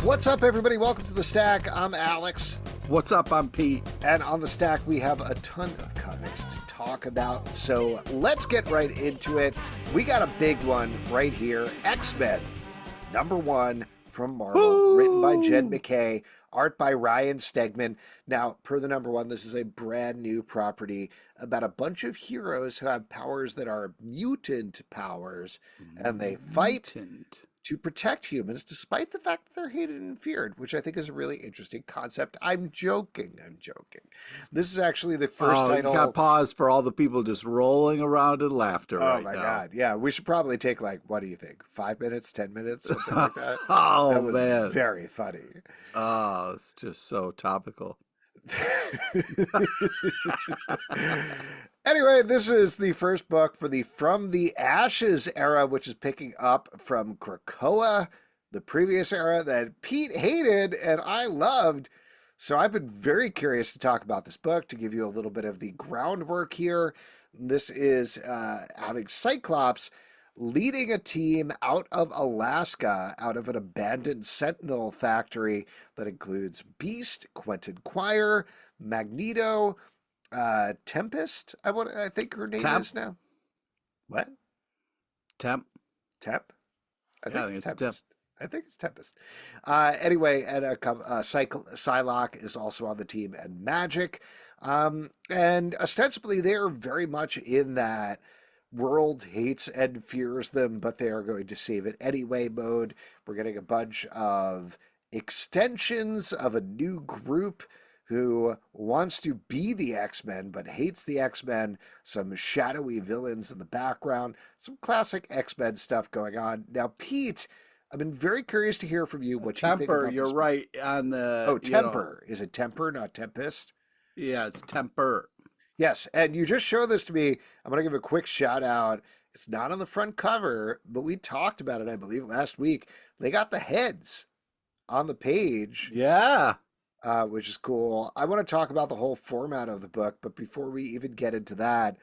What's up, everybody? Welcome to The Stack. I'm Alex. What's up? I'm Pete. And on The Stack, we have a ton of comics to talk about, so let's get right into it. We got a big one right here. X-Men, #1 from Marvel, Woo! written by Jed MacKay, art by Ryan Stegman. Now, per the #1, this is a brand new property about a bunch of heroes who have powers that are mutant powers, and they fight to protect humans, despite the fact that they're hated and feared, which I think is a really interesting concept. I'm joking. This is actually the first title. You got pause for all the people just rolling around in laughter right now. Oh my God. Yeah, we should probably take, like, what do you think? 5 minutes, 10 minutes, something like that? Oh, that was man. very funny. Oh, it's just so topical. Anyway, this is the first book for the From the Ashes era, which is picking up from Krakoa, the previous era that Pete hated and I loved. So I've been very curious to talk about this book, to give you a little bit of the groundwork here. This is having Cyclops leading a team out of Alaska, out of an abandoned Sentinel factory that includes Beast, Quentin Quire, Magneto, Tempest, I think her name is now. What? Temp? I think it's Tempest. I think it's Tempest. Anyway, and Psylocke is also on the team, and Magic. And ostensibly, they're very much in that world hates and fears them, but they are going to save it anyway mode. We're getting a bunch of extensions of a new group who wants to be the X-Men but hates the X-Men, some shadowy villains in the background, some classic X-Men stuff going on. Now, Pete, I've been very curious to hear from you what you think about this. You're right on the... Oh, Temper. Is it Temper, not Tempest? Yeah, it's Temper. Yes, and you just showed this to me. I'm going to give a quick shout out. It's not on the front cover, but we talked about it, I believe, last week. They got the heads on the page. Yeah. Which is cool. I want to talk about the whole format of the book, but before we even get into that,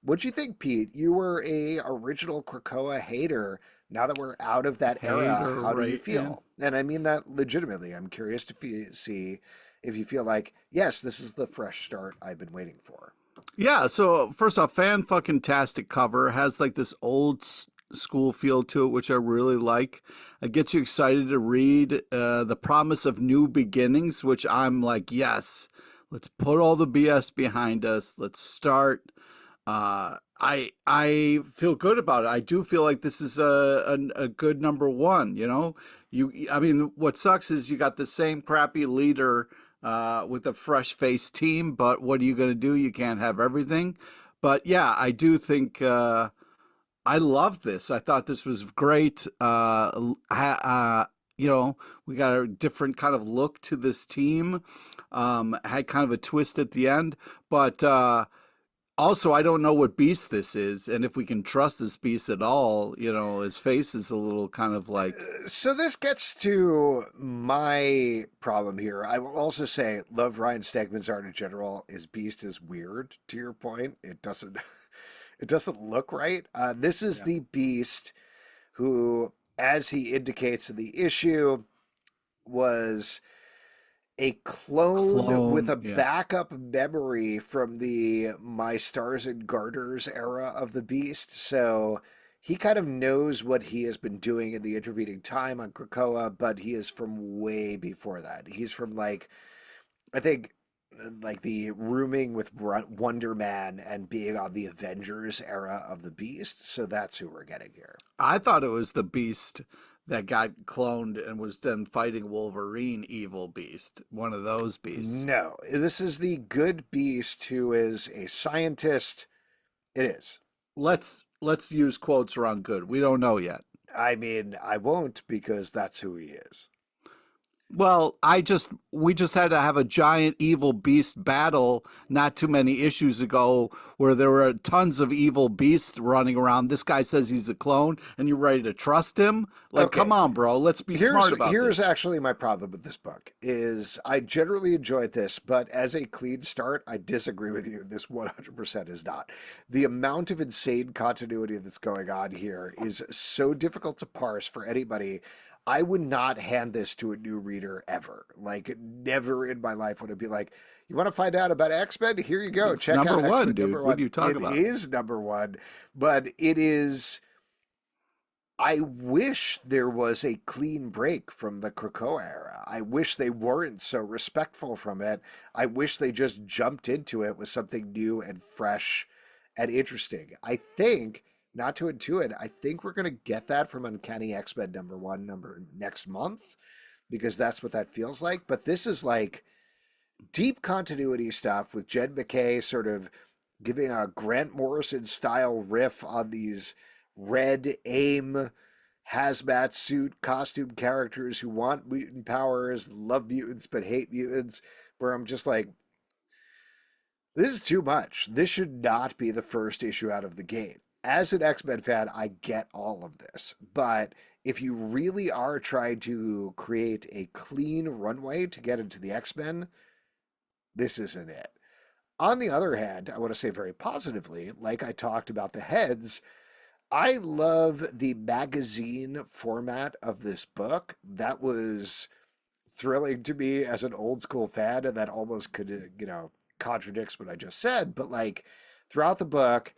what'd you think, Pete? You were a original Krakoa hater. Now that we're out of that era, how do you feel? And I mean that legitimately. I'm curious to see if you feel like, yes, this is the fresh start I've been waiting for. Yeah, so first off, fan-fucking-tastic cover. Has like this old school feel to it, which I really like. It gets you excited to read The Promise of New Beginnings, which I'm like, yes, let's put all the BS behind us. Let's start. I feel good about it. I do feel like this is a good #1, you know? I mean, what sucks is you got the same crappy leader with a fresh-faced team, but what are you going to do? You can't have everything. But yeah, I do think I loved this. I thought this was great. You know, we got a different kind of look to this team. Had kind of a twist at the end, but also I don't know what beast this is, and if we can trust this beast at all. You know, his face is a little kind of like. So this gets to my problem here. I will also say, love Ryan Stegman's art in general. His beast is weird. To your point, it doesn't. It doesn't look right. This is the Beast who, as he indicates in the issue, was a clone with a backup memory from the My Stars and Garters era of the Beast. So he kind of knows what he has been doing in the intervening time on Krakoa, but he is from way before that. He's from, like, I think, like the rooming with Wonder Man and being on the Avengers era of the Beast. So that's who we're getting here. I thought it was the Beast that got cloned and was then fighting Wolverine, evil Beast, one of those beasts. No, this is the good Beast who is a scientist. It is. Let's use quotes around good. We don't know yet. I mean, I won't, because that's who he is. Well, we just had to have a giant evil beast battle not too many issues ago where there were tons of evil beasts running around. This guy says he's a clone and you're ready to trust him? Like, okay. Come on, bro. Let's be smart about this. Here's actually my problem with this book is I generally enjoyed this, but as a clean start, I disagree with you. This 100% is not. The amount of insane continuity that's going on here is so difficult to parse for anybody. I would not hand this to a new reader ever. Like, never in my life would it be like, you want to find out about X-Men? Here you go. It's Check number out one, X-Men dude. number What one. do you talk It about? is number one, but it is. I wish there was a clean break from the Krakoa era. I wish they weren't so respectful from it. I wish they just jumped into it with something new and fresh and interesting. I think, not to intuit, I think we're going to get that from Uncanny X-Men number one number next month because that's what that feels like. But this is like deep continuity stuff with Jed MacKay sort of giving a Grant Morrison style riff on these red AIM hazmat suit costume characters who want mutant powers, love mutants but hate mutants, where I'm just like, this is too much. This should not be the first issue out of the gate. As an X-Men fan, I get all of this, but if you really are trying to create a clean runway to get into the X-Men, this isn't it. On the other hand, I want to say very positively, like I talked about the heads, I love the magazine format of this book. That was thrilling to me as an old school fan, and that almost could, contradicts what I just said. But like throughout the book,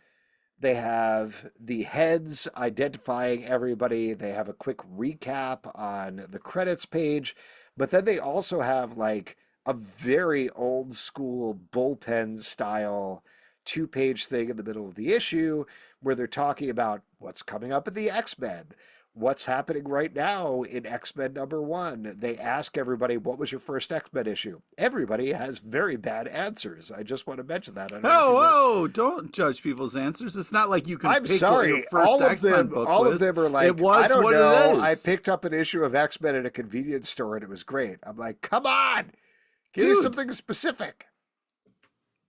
they have the heads identifying everybody. They have a quick recap on the credits page, but then they also have like a very old school bullpen style 2-page thing in the middle of the issue where they're talking about what's coming up in the X-Men, what's happening right now in X-Men number one. They ask everybody, what was your first X-Men issue? Everybody has very bad answers. I just want to mention that. I don't know if you want to. Oh, don't judge people's answers. It's not like you can I'm pick what your sorry. first X-Men book All of was. them are It like, I was don't what it know. I is. picked up an issue of X-Men at a convenience store and it was great. I'm like, come on, give me Dude, something specific.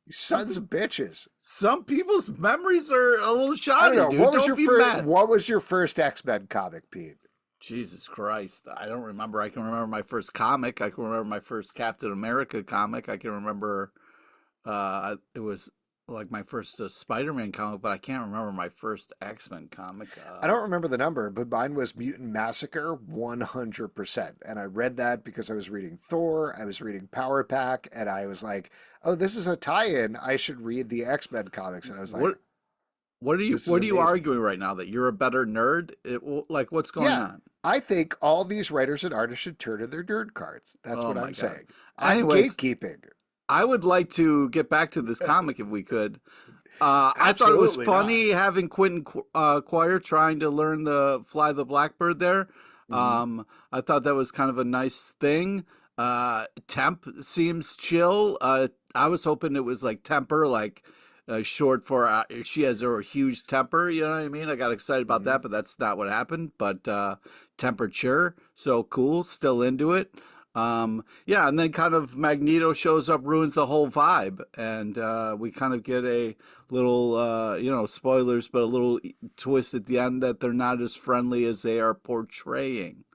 You sons of bitches. some people's memories are a little I don't shoddy, know. dude. Don't be mad. What was your first X-Men comic, Pete? Jesus Christ. I don't remember. I can remember my first comic. I can remember my first Captain America comic. I can remember it was like my first Spider-Man comic, but I can't remember my first X-Men comic. I don't remember the number, but mine was Mutant Massacre 100%. And I read that because I was reading Thor, I was reading Power Pack, and I was like, oh, this is a tie-in. I should read the X-Men comics. And I was like, What this is what are you amazing. arguing right now, that you're a better nerd? Like, what's going Yeah, on? I think all these writers and artists should turn in their nerd cards. That's Oh what my I'm God. saying. I'm Anyways, gatekeeping. I would like to get back to this comic if we could. I thought it was Absolutely not. funny having Quentin Quire trying to learn the fly the blackbird there. Mhm. I thought that was kind of a nice thing. Temp seems chill. I was hoping it was like temper, like short for she has a huge temper. You know what I mean? I got excited about Mhm. that, but that's not what happened. But temperature, so cool. Still into it. Yeah, and then kind of Magneto shows up, ruins the whole vibe, and we kind of get a little, spoilers, but a little twist at the end that they're not as friendly as they are portraying.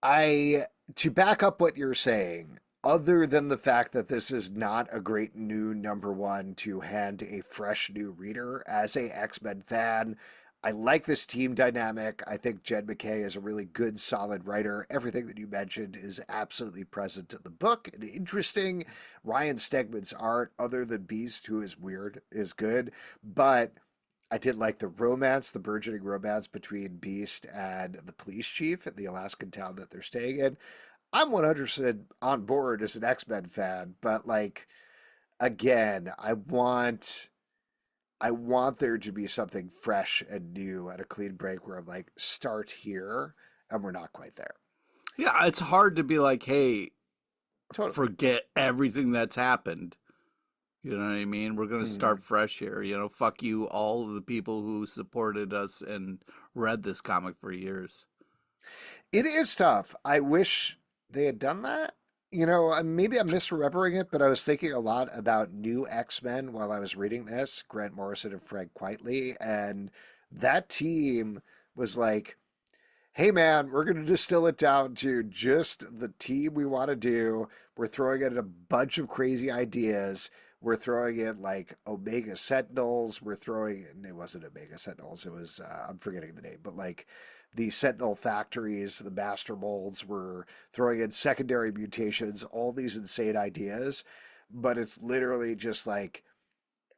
I to back up what you're saying, other than the fact that this is not a great new number one to hand a fresh new reader, as a X-Men fan, I like this team dynamic. I think Jed MacKay is a really good, solid writer. Everything that you mentioned is absolutely present in the book and interesting. Ryan Stegman's art, other than Beast, who is weird, is good. But I did like the romance, the burgeoning romance between Beast and the police chief in the Alaskan town that they're staying in. I'm 100% on board as an X-Men fan, but like again, I want there to be something fresh and new and a clean break where I'm like, start here, and we're not quite there. Yeah, it's hard to be like, hey, Totally. forget everything that's happened. You know what I mean? We're going to start Mhm. fresh here. Fuck you, all of the people who supported us and read this comic for years. It is tough. I wish they had done that. Maybe I'm misremembering it, but I was thinking a lot about New X-Men while I was reading this, Grant Morrison and Frank Quitely, and that team was like, hey man, we're going to distill it down to just the team we want to do. We're throwing in a bunch of crazy ideas. We're throwing in like Omega Sentinels. We're throwing in, it wasn't Omega Sentinels. It was, I'm forgetting the name, but like the Sentinel factories, the master molds. We're throwing in secondary mutations, all these insane ideas. But it's literally just like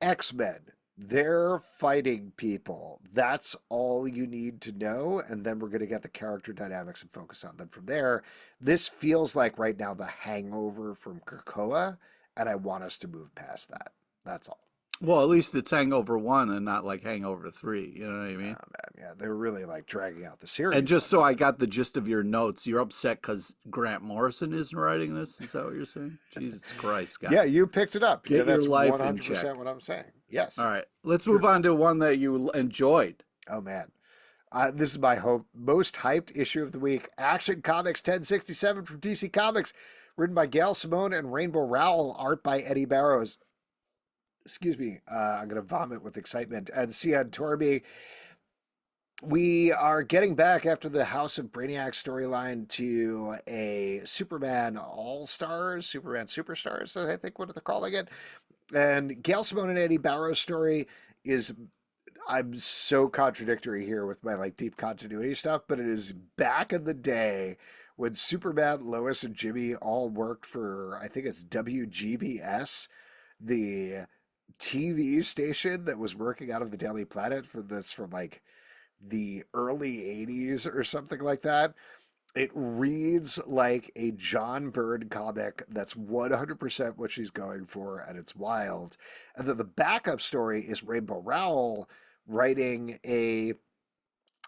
X-Men. They're fighting people. That's all you need to know. And then we're going to get the character dynamics and focus on them from there. This feels like right now the hangover from Krakoa, and I want us to move past that. That's all. Well, at least it's Hangover 1 and not like Hangover 3. You know what I Oh, mean? man. Yeah, they're really like dragging out the And series just on so I that. got the gist of your notes, you're upset because Grant Morrison isn't writing this? Is that what you're saying? Jesus Christ, Yeah, guy. you picked it up. Yeah, Get your that's life in 100% check. what I'm saying. All Yes. right, let's move on to one that you enjoyed. Oh, man. This is my most hyped issue of the week. Action Comics 1067 from DC Comics, written by Gail, Simone, and Rainbow Rowell. Art by Eddy Barrows. Excuse me. I'm going to vomit with excitement. And Cian Tormey. We are getting back after the House of Brainiac storyline to a Superman All Stars, Superman Superstars, I think what they're calling it. And Gail, Simone, and Eddy Barrows' story is, I'm so contradictory here with my like deep continuity stuff, but it is back in the day when Superman, Lois, and Jimmy all worked for, I think it's WGBS, the TV station that was working out of the Daily Planet for this from like the early 80s or something like that. It reads like a John Byrne comic that's 100% what she's going for, and it's wild. And then the backup story is Rainbow Rowell writing a,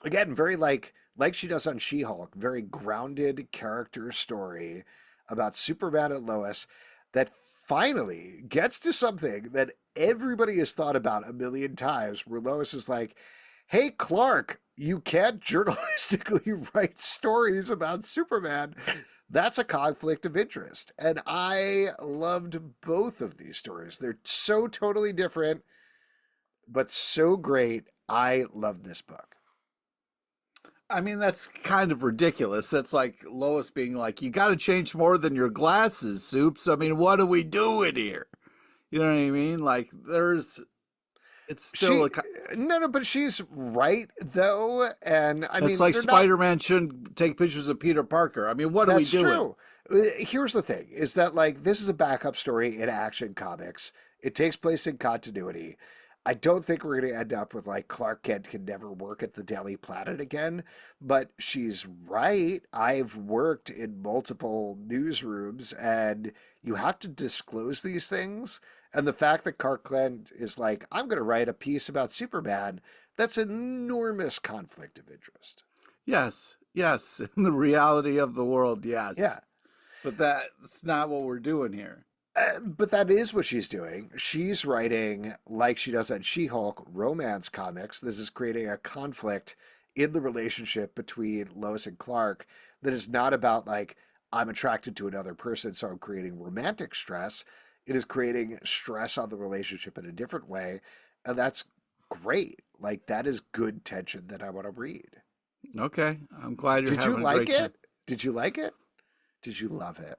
again, very like she does on She-Hulk, very grounded character story about Superman and Lois that finally gets to something that everybody has thought about a million times, where Lois is like, hey, Clark, you can't journalistically write stories about Superman. That's a conflict of interest. And I loved both of these stories. They're so totally different, but so great. I love this book. I mean, that's kind of ridiculous. That's like Lois being like, you got to change more than your glasses, Soups. I mean, what are we doing here? You know what I mean? Like, it's still She, a, no, but she's right, though. And I that's mean, like they're not, Spider-Man shouldn't take pictures of Peter Parker. I mean, what are we that's doing? true. Here's the thing is that, like, this is a backup story in Action Comics. It takes place in continuity. I don't think we're going to end up with like Clark Kent can never work at the Daily Planet again, but she's right. I've worked in multiple newsrooms and you have to disclose these things. And the fact that Clark Kent is like, I'm going to write a piece about Superman, that's an enormous conflict of interest. Yes, yes. In the reality of the world, Yeah. yes. But that's not what we're doing here. But that is what she's doing. She's writing, like she does on She Hulk, romance comics. This is creating a conflict in the relationship between Lois and Clark that is not about, like, I'm attracted to another person, so I'm creating romantic stress. It is creating stress on the relationship in a different way. And that's great. Like, that is good tension that I want to read. Okay, I'm glad you're Did you having a like great time. it? Did you like it? Did you love it?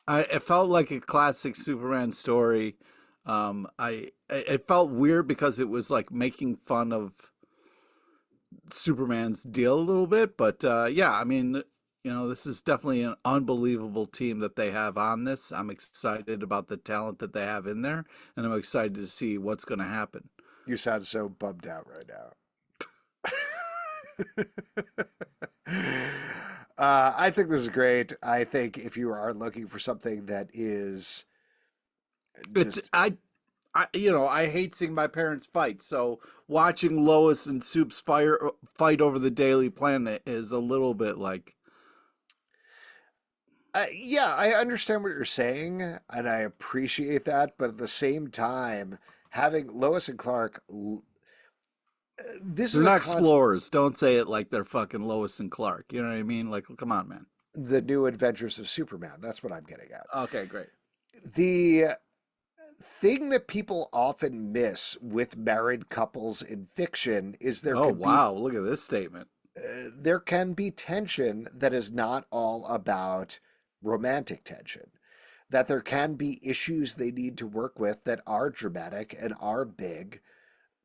It felt like a classic Superman story. It felt weird because it was like making fun of Superman's deal a little bit, but yeah, I mean, this is definitely an unbelievable team that they have on this. I'm excited about the talent that they have in there, and I'm excited to see what's going to happen. You sound so bummed out right now. I think this is great. I think if you are looking for something that is It's just, I hate seeing my parents fight, so watching Lois and Soup's fight over the Daily Planet is a little bit like, yeah, I understand what you're saying, and I appreciate that. But at the same time, having Lois and Clark, this they're is a not constant, explorers. Don't say it like they're fucking Lois and Clark. You know what I mean? Like, come on, man. the new adventures of Superman. That's what I'm getting at. Okay, great. The thing that people often miss with married couples in fiction is Oh, wow. Look at this statement. there can be tension that is not all about romantic tension. that there can be issues they need to work with that are dramatic and are big,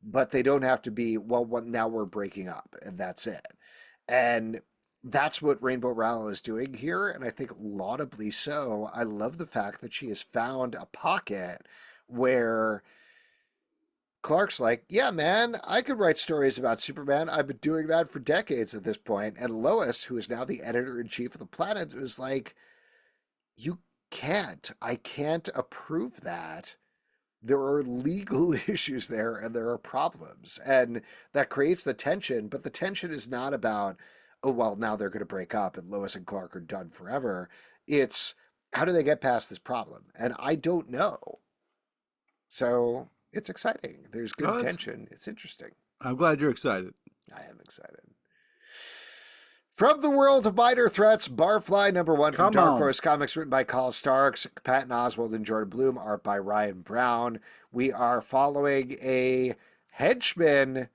but they don't have to be, well, now we're breaking up and that's it. And that's what Rainbow Rowell is doing here, and I think laudably so. I love the fact that she has found a pocket where Clark's like, yeah, man, I could write stories about Superman. I've been doing that for decades at this point. And Lois, who is now the editor in chief of the Planet, is like, you can't. I can't approve that. There are legal issues there and there are problems. And that creates the tension. But the tension is not about, oh, well, now they're going to break up and Lois and Clark are done forever. It's how do they get past this problem? And I don't know. So it's exciting. There's good Oh, tension. It's interesting. I'm glad you're excited. I am excited. From the world of minor threats, Barfly #1 from Come Dark on. Horse Comics, written by Carl Starks, Patton Oswalt, and Jordan Blum, art by Ryan Browne. We are following a henchman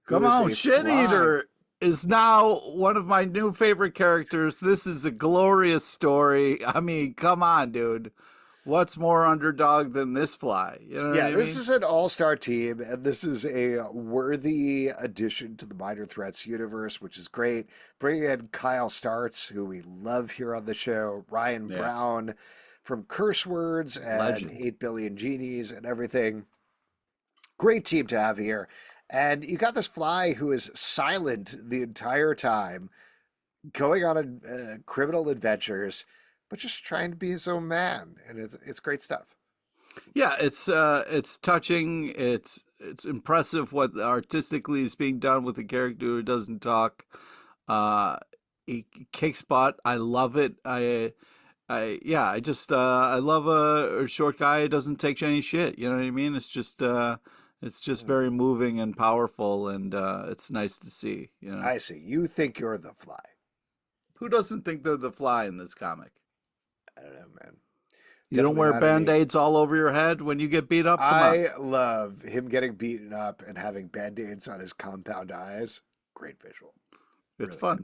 who Come is on. a Shit fly. Eater is now one of my new favorite characters. This is a glorious story. I mean, come on, dude. What's more underdog than this fly? You know what Yeah, I this mean? is an all-star team, and this is a worthy addition to the Minor Threats universe, which is great. Bringing in Kyle Starts, who we love here on the show, Ryan Yeah. Browne from Curse Words and Legend. 8 Billion Genies and everything. Great team to have here. And you got this fly who is silent the entire time, going on criminal adventures, but just trying to be his own man. And it's great stuff. Yeah, it's touching. It's impressive what artistically is being done with the character who doesn't talk. Uh, he kicks butt. I love it. I just I love a short guy who doesn't take any shit. You know what I mean? It's just very moving and powerful, and it's nice to see. You know, I see. You think you're the fly. who doesn't think they're the fly in this comic? I don't know, man. You don't Definitely wear not any. band-aids all over your head when you get beat up? Come on. I love him getting beaten up and having band-aids on his compound eyes. Great visual. It's Really fun.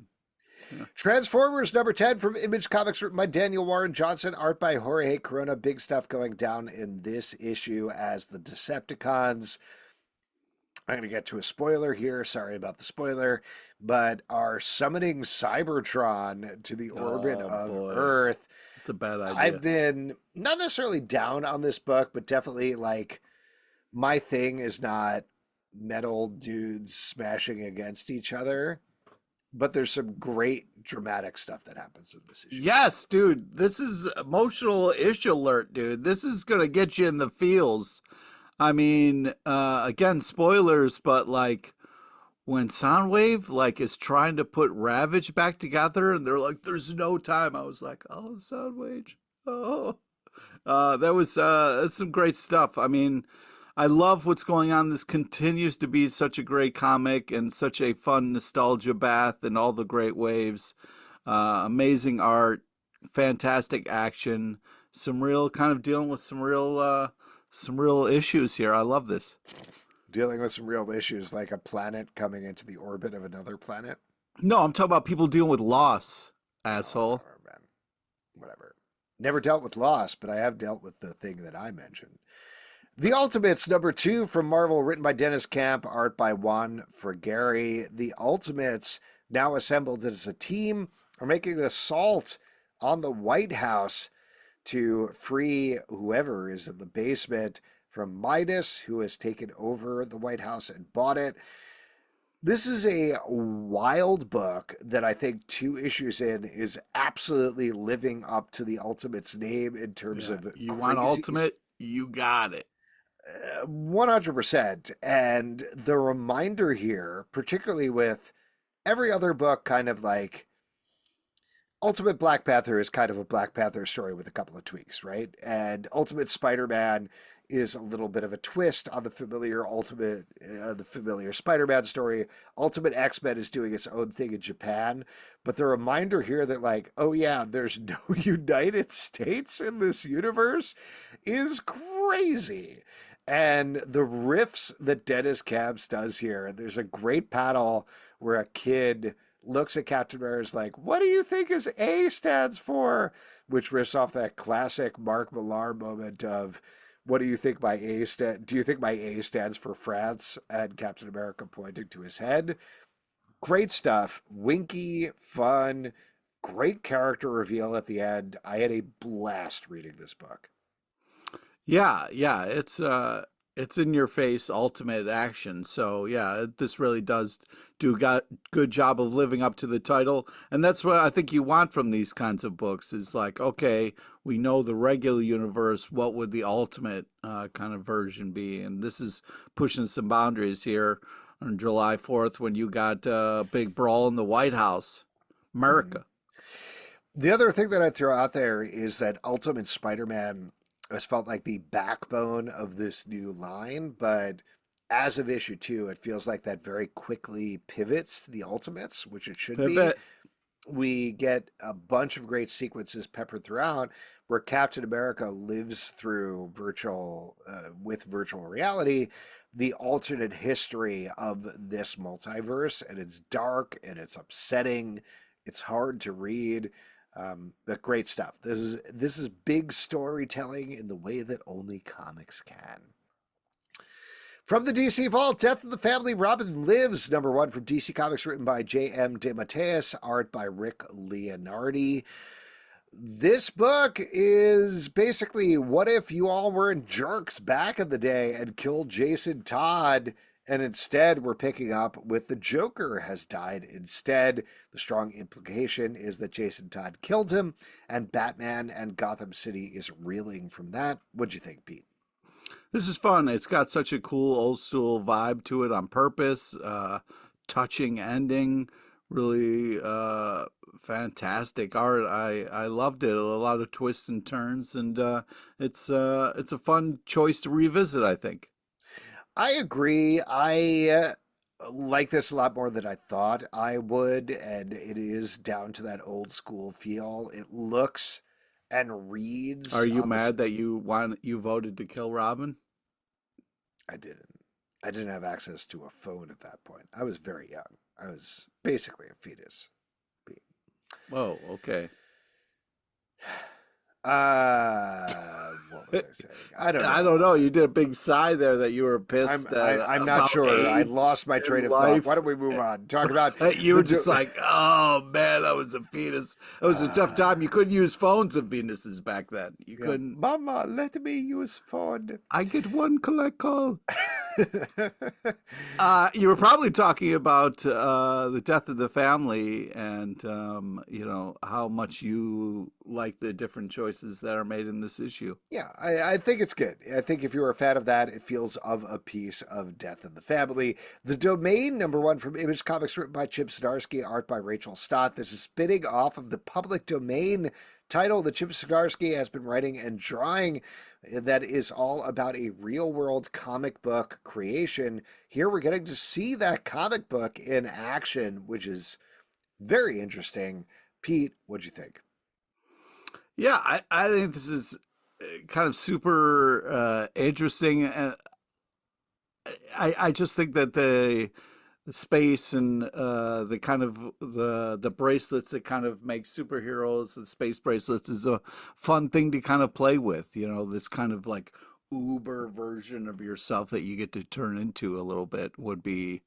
good. Transformers #10 from Image Comics, written by Daniel Warren Johnson, art by Jorge Corona. Big stuff going down in this issue as the Decepticons, I'm going to get to a spoiler here. Sorry about the spoiler, but are summoning Cybertron to the orbit Oh of boy. Earth. It's a bad idea. I've been not necessarily down on this book, but definitely like my thing is not metal dudes smashing against each other. But there's some great dramatic stuff that happens in this issue. Yes, dude. This is emotional issue alert, dude. This is gonna get you in the feels. I mean, again, spoilers, but like when Soundwave like is trying to put Ravage back together, and they're like, "There's no time." I was like, "Oh, Soundwave, oh." That's some great stuff. I mean, I love what's going on. This continues to be such a great comic and such a fun nostalgia bath and all the great waves. Amazing art, fantastic action, some real kind of dealing with some real issues here. I love this. Dealing with some real issues like a planet coming into the orbit of another planet. No, I'm talking about people dealing with loss, Oh, asshole. whatever, man. Whatever. Never dealt with loss, but I have dealt with the thing that I mentioned. The Ultimates #2 from Marvel, written by Dennis Camp, art by Juan Frigeri. The Ultimates, now assembled as a team, are making an assault on the White House to free whoever is in the basement from Midas, who has taken over the White House and bought it. This is a wild book that I think 2 issues in is absolutely living up to the Ultimates name in terms Yeah. of You want crazy. ultimate? You got it. 100%. And the reminder here, particularly with every other book, kind of like Ultimate Black Panther is kind of a Black Panther story with a couple of tweaks, right? And Ultimate Spider-Man is a little bit of a twist on the familiar Spider-Man story. Ultimate X-Men is doing its own thing in Japan, but the reminder here that like, oh yeah, there's no United States in this universe is crazy. And the riffs that Dennis Cabs does here, there's a great panel where a kid looks at Captain America is like, what do you think his A stands for? Which riffs off that classic Mark Millar moment of, what do you think my A stand? Do you think my A stands for France? And Captain America pointing to his head. Great stuff. Winky, fun, great character reveal at the end. I had a blast reading this book. Yeah, it's in your face ultimate action. So yeah, this really does do got good job of living up to the title. And that's what I think you want from these kinds of books is like, okay, we know the regular universe, what would the ultimate kind of version be? And this is pushing some boundaries here on July 4th when you got a big brawl in the White House. Mhm. America. The other thing that I'd throw out there is that Ultimate Spider-Man has felt like the backbone of this new line, but as of issue two, it feels like that very quickly pivots to the Ultimates, which it should be. Pivot. We get a bunch of great sequences peppered throughout where Captain America lives through with virtual reality, the alternate history of this multiverse, and it's dark and it's upsetting. It's hard to read, but great stuff. This is big storytelling in the way that only comics can. From the DC Vault, Death of the Family, Robin Lives, number one from DC Comics, written by J.M. Dematteis, art by Rick Leonardi. This book is basically what if you all weren't jerks back in the day and killed Jason Todd, and instead we're picking up with the Joker has died instead. The strong implication is that Jason Todd killed him, and Batman and Gotham City is reeling from that. What'd you think, Pete? This is fun. It's got such a cool old school vibe to it on purpose. Touching ending, really fantastic art. I loved it. A lot of twists and turns, and it's a fun choice to revisit, I think. I agree. I like this a lot more than I thought I would, and it is down to that old school feel. It looks and reads Are you on this. mad that you voted to kill Robin? I didn't. I didn't have access to a phone at that point. I was very young. I was basically a fetus. Oh, okay. What was I saying? I don't I don't know. know. You did a big sigh there that you were pissed I'm not about sure. I age lost my and train of thought. Why life. don't we move on? Talk about You the were just like, oh man, I was a fetus. It was a tough time. You couldn't use phones of Venuses back then. You yeah, couldn't. Mama, let me use phone. I get one collect call. You were probably talking about the death of the family and you know how much you like the different choices that are made in this issue. Yeah, I think it's good. I think if you're a fan of that, it feels of a piece of Death in the Family. The Domain, number one from Image Comics, written by Chip Zdarsky, art by Rachael Stott. This is spinning off of the Public Domain title that Chip Zdarsky has been writing and drawing that is all about a real world comic book creation. Here we're getting to see that comic book in action, which is very interesting. Pete, what'd you think? Yeah, I think this is kind of super interesting. And I just think that the space and the kind of the bracelets that kind of make superheroes, the space bracelets, is a fun thing to kind of play with. You know, this kind of like uber version of yourself that you get to turn into a little bit would be.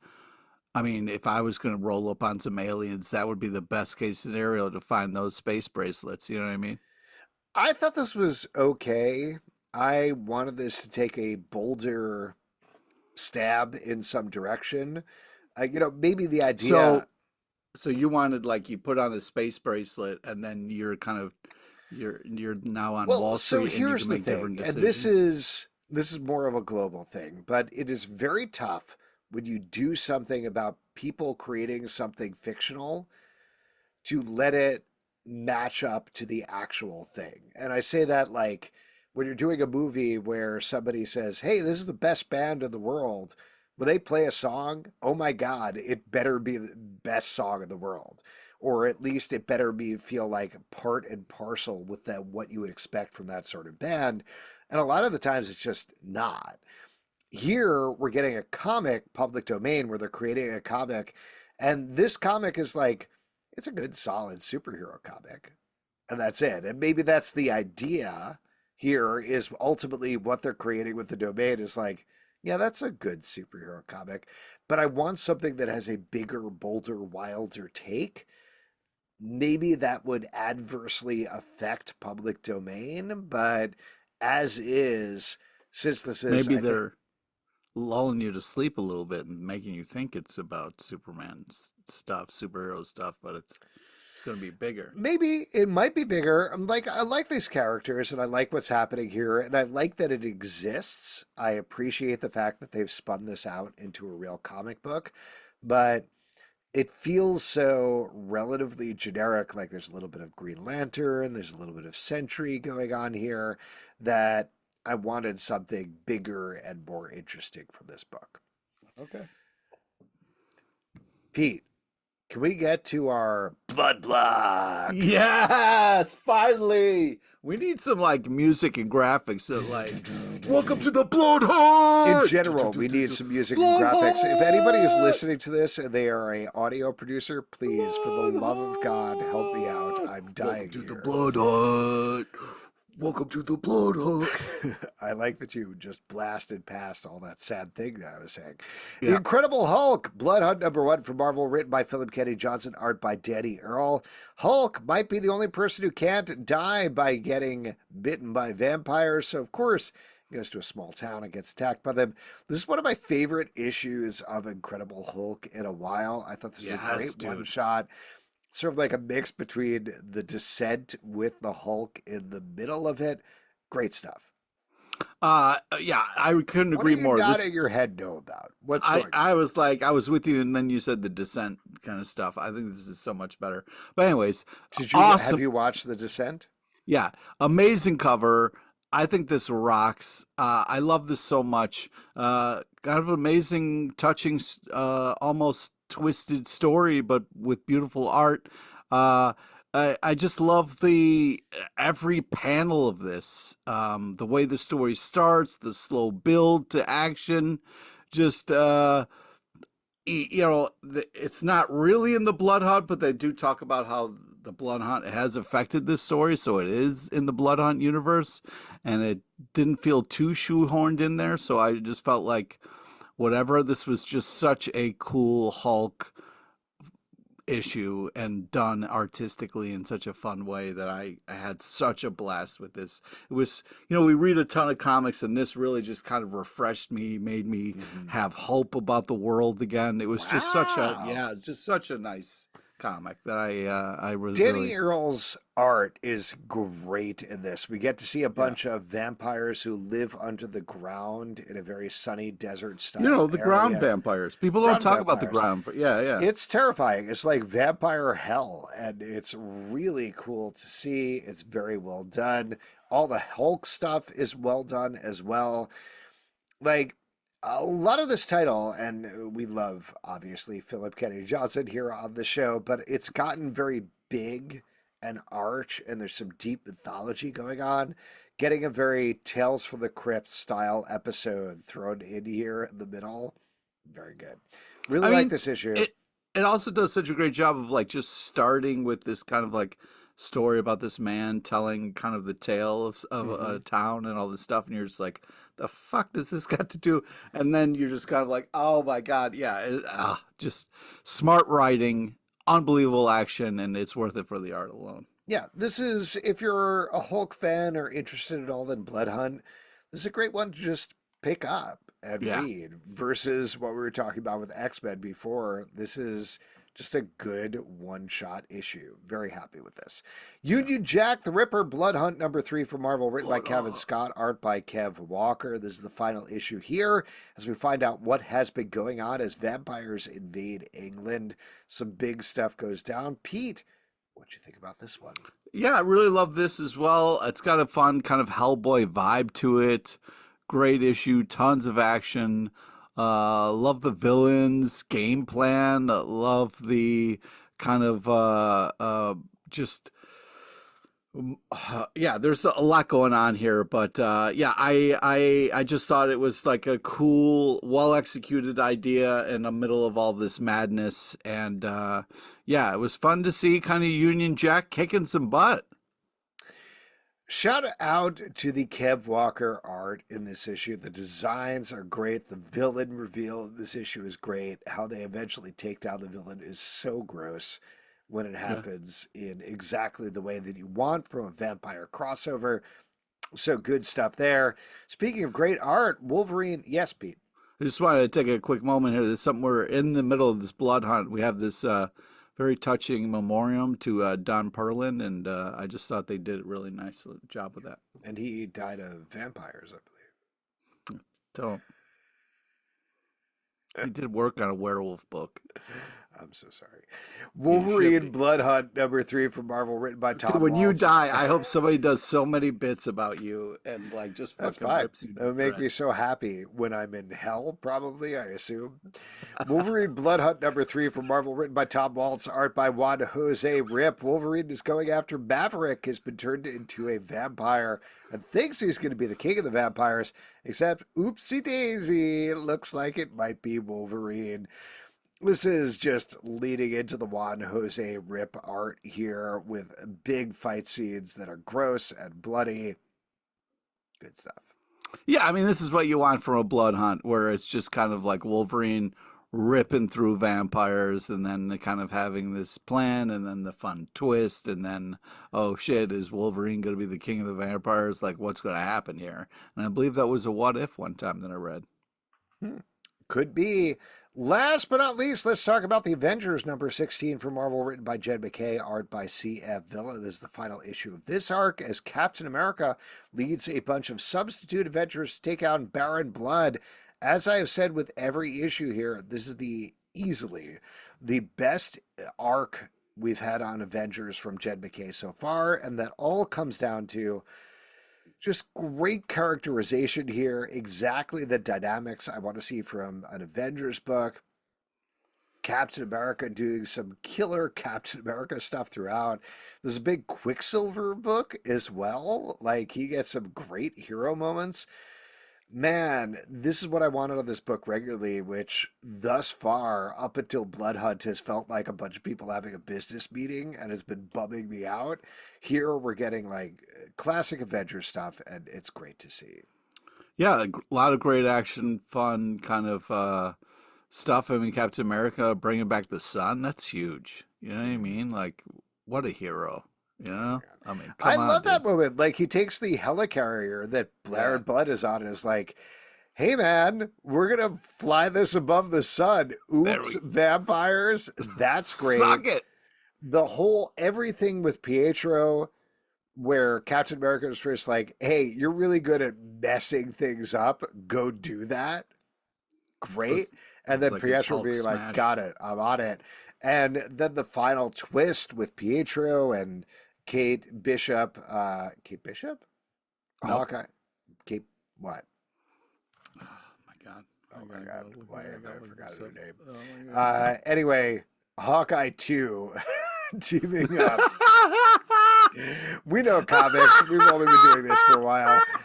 I mean, if I was going to roll up on some aliens, that would be the best case scenario to find those space bracelets. You know what I mean? I thought this was okay. I wanted this to take a bolder stab in some direction. Maybe the So idea. So you wanted like you put on a space bracelet and then you're kind of you're now on Well, Wall so Street and you here's can the make thing, different and this decisions. is this is more of a global thing, but it is very tough when you do something about people creating something fictional to let it match up to the actual thing. And I say that like when you're doing a movie where somebody says, "Hey, this is the best band in the world." When they play a song, oh my God, it better be the best song in the world. Or at least it better be feel like part and parcel with that what you would expect from that sort of band. And a lot of the times it's just not. Here we're getting a comic public domain where they're creating a comic And this comic is like, it's a good, solid superhero comic. And that's it. And maybe that's the idea here is ultimately what they're creating with the domain is like, yeah, that's a good superhero comic. But I want something that has a bigger, bolder, wilder take. Maybe that would adversely affect public domain, but as is, since this is, Maybe I think, they're lulling you to sleep a little bit and making you think it's about Superman stuff, superhero stuff, but it's going to be bigger. maybe it might be bigger. I'm like, I like these characters and I like what's happening here and I like that it exists. I appreciate the fact that they've spun this out into a real comic book, but it feels so relatively generic. Like there's a little bit of Green Lantern, there's a little bit of Sentry going on here that I wanted something bigger and more interesting from this book. Okay. Pete, can we get to our blood block? Yes, finally. We need some like music and graphics that like welcome to the Blood In Hunt. general, we need some music and Blood graphics. If anybody is Hunt! listening to this and they are a audio producer, please, for the love of God, help me out. I'm Welcome dying to the here. Blood Hunt. Welcome to the Blood Hunt. I like that you just blasted past all that sad thing that I was saying. The Yeah. Incredible Hulk, Blood Hunt #1 from Marvel, written by Philip Kennedy Johnson, art by Danny Earl. Hulk might be the only person who can't die by getting bitten by vampires, so of course he goes to a small town and gets attacked by them. This is one of my favorite issues of Incredible Hulk in a while. I thought this was a Yes, great dude. one shot. Sort of like a mix between the Descent with the Hulk in the middle of it. Great stuff. Yeah, I couldn't What are agree you more. nodding your head no about? What's I, going on? I was like, I was with you, and then you said the Descent kind of stuff. I think this is so much better. But anyways, Have awesome. you watched The Descent? Yeah, amazing cover. I think this rocks. I love this so much. Kind of amazing, touching, almost twisted story, but with beautiful art. Uh, I just love the every panel of this. The way the story starts, the slow build to action, just it's not really in the Blood Hunt, but they do talk about how the Blood Hunt has affected this story, so it is in the Blood Hunt universe, and it didn't feel too shoehorned in there. So I just felt like whatever, this was just such a cool Hulk issue and done artistically in such a fun way that I had such a blast with this. It was, we read a ton of comics and this really just kind of refreshed me, made me have hope about the world again. It was just Wow. just such a nice comic that I really, Danny really, Earl's art is great in this. We get to see a yeah. bunch of vampires who live under the ground in a very sunny desert style The ground area. vampires. People don't Ground talk about the vampires. ground, but yeah, yeah. It's terrifying. It's like vampire hell, and it's really cool to see. It's very well done. All the Hulk stuff is well done as well. Like a lot of this title, and we love obviously Philip Kennedy Johnson here on the show, but it's gotten very big and arch, and there's some deep mythology going on. Getting a very Tales from the Crypt style episode thrown in here in the middle, very good. Really I like mean, this issue. it also does such a great job of like just starting with this kind of like story about this man telling kind of the tale of Hmm. a town and all this stuff, and you're just like, the fuck does this got to do? And then you're just kind of like, oh my god, yeah, just smart writing, unbelievable action, and it's worth it for the art alone. Yeah, this is, if you're a Hulk fan or interested at all in Blood Hunt, this is a great one to just pick up and Yeah. read versus what we were talking about with X-Men before. This is just a good one-shot issue. Very happy with this. Yeah. Union Jack the Ripper, Blood Hunt #3 from Marvel, written by Kevin Scott, art by Kev Walker. This is the final issue here as we find out what has been going on as vampires invade England. Some big stuff goes down. Pete, what you think about this one? Yeah, I really love this as well. It's got a fun kind of Hellboy vibe to it. Great issue, tons of action. Love the villains, game plan. Love the kind of just Yeah, there's a lot going on here, but yeah, I just thought it was like a cool, well executed idea in the middle of all this madness, and yeah, it was fun to see kind of Union Jack kicking some butt. Shout out to the Kev Walker art in this issue. The designs are great. The villain reveal of this issue is great. How they eventually take down the villain is so gross when it Yeah. happens in exactly the way that you want from a vampire crossover. So good stuff there. Speaking of great art, Wolverine. Yes, Pete. I just wanted to take a quick moment here. There's something we're in the middle of this blood hunt. We have this very touching memoriam to Don Perlin, and I just thought they did a really nice job with that. And he died of vampires, I So he did work on a werewolf book. believe. I'm so sorry. You should Wolverine be. Blood Hunt #3 from Marvel, written by Dude, Tom when you Waltz. die, I hope somebody does so many bits about you and like just That's fucking fine. rips you That to would make me shreds. so happy when I'm in hell, probably, I assume. Wolverine Blood Hunt #3 from Marvel, written by Tom Waltz, art by Juan Jose Rip. Wolverine is going after Maverick, has been turned into a vampire and thinks he's going to be the king of the vampires, except oopsie daisy, it looks like it might be Wolverine. This is just leading into the Juan Jose Rip art here with big fight scenes that are gross and bloody. Good stuff. Yeah, I mean, this is what you want from a blood hunt, where it's just kind of like Wolverine ripping through vampires and then the kind of having this plan and then the fun twist and then, oh shit, is Wolverine going to be the king of the vampires? Like, what's going to happen here? And I believe that was a what if one time that I read. Hmm. Could be. Last but not least, let's talk about the Avengers #16 for Marvel, written by Jed MacKay, art by C.F. Villa. This is the final issue of this arc as Captain America leads a bunch of substitute Avengers to take out Baron Blood. As I have said with every issue here, this is the easily the best arc we've had on Avengers from Jed MacKay so far, and that all comes down to just great characterization here. Exactly the dynamics I want to see from an Avengers book. Captain America doing some killer Captain America stuff throughout. There's a big Quicksilver book as well. Like he gets some great hero moments. Man, this is what I wanted on this book regularly, which thus far, up until Blood Hunt, has felt like a bunch of people having a business meeting and has been bumming me out. Here we're getting like classic Avengers stuff, and it's great to see. Yeah, a lot of great action, fun kind of stuff. I mean, Captain America bringing back the sun, that's huge. You know what I Mhm. mean? Like, what a hero. You Oh my know? God. I mean, I come on, love that dude. moment. Like he takes the helicarrier that Blair Yeah. and Blood is on and is like, hey man, we're gonna fly this above the sun. There Oops, we vampires. That's great. suck it. The whole everything with Pietro, where Captain America is just like, hey, you're really good at messing things up. Go do that. It Great. was, it And was then like his Pietro Hulk being like, smash. got it, I'm on it. And then the final twist with Pietro and Kate Bishop? Nope. Hawkeye. Kate, what? Oh my god. Oh my I God. gotta look. Why I have I gotta look forgotten this up. her name? Oh my Anyway, Hawkeye 2 teaming up. We know comics. We've only been doing this for a while. god.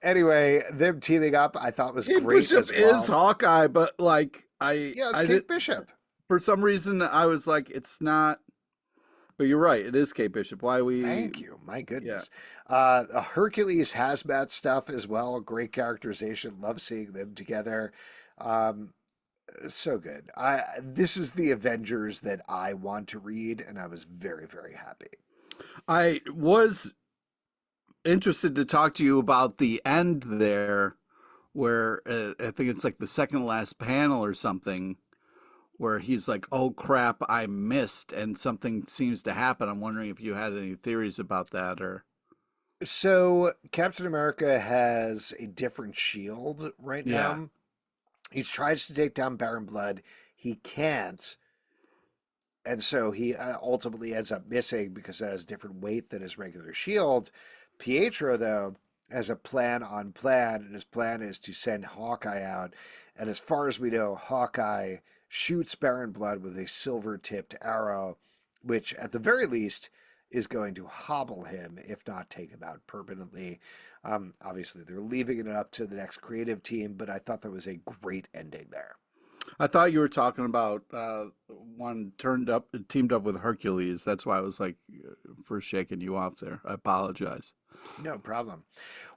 Anyway, them teaming up I thought was Kate great Bishop as is well. Hawkeye, but like I Yeah, it's I did Kate Bishop. for some reason I was like it's not. But you're right. It is Kate Bishop. Why we? Thank you. My Yeah. goodness. Hercules hazmat stuff as well. Great characterization. Love seeing them together. Um, so good. This is the Avengers that I want to read, and I was very, very happy. I was interested to talk to you about the end there, where I think it's like the second last panel or something, where he's like, "Oh crap, I missed," and something seems to happen. I'm wondering if you had any theories about that, or So Captain America has a different shield right yeah, now. He tries to take down Baron Blood. He can't. And so he ultimately ends up missing because it has different weight than his regular shield. Pietro, though, has a plan on plan, and his plan is to send Hawkeye out. And as far as we know, Hawkeye shoots Baron Blood with a silver tipped arrow, which at the very least is going to hobble him, if not take him out permanently. Obviously, they're leaving it up to the next creative team, but I thought that was a great ending there. I thought you were talking about one teamed up with Hercules. That's why I was like first shaking you off there. I apologize. No problem.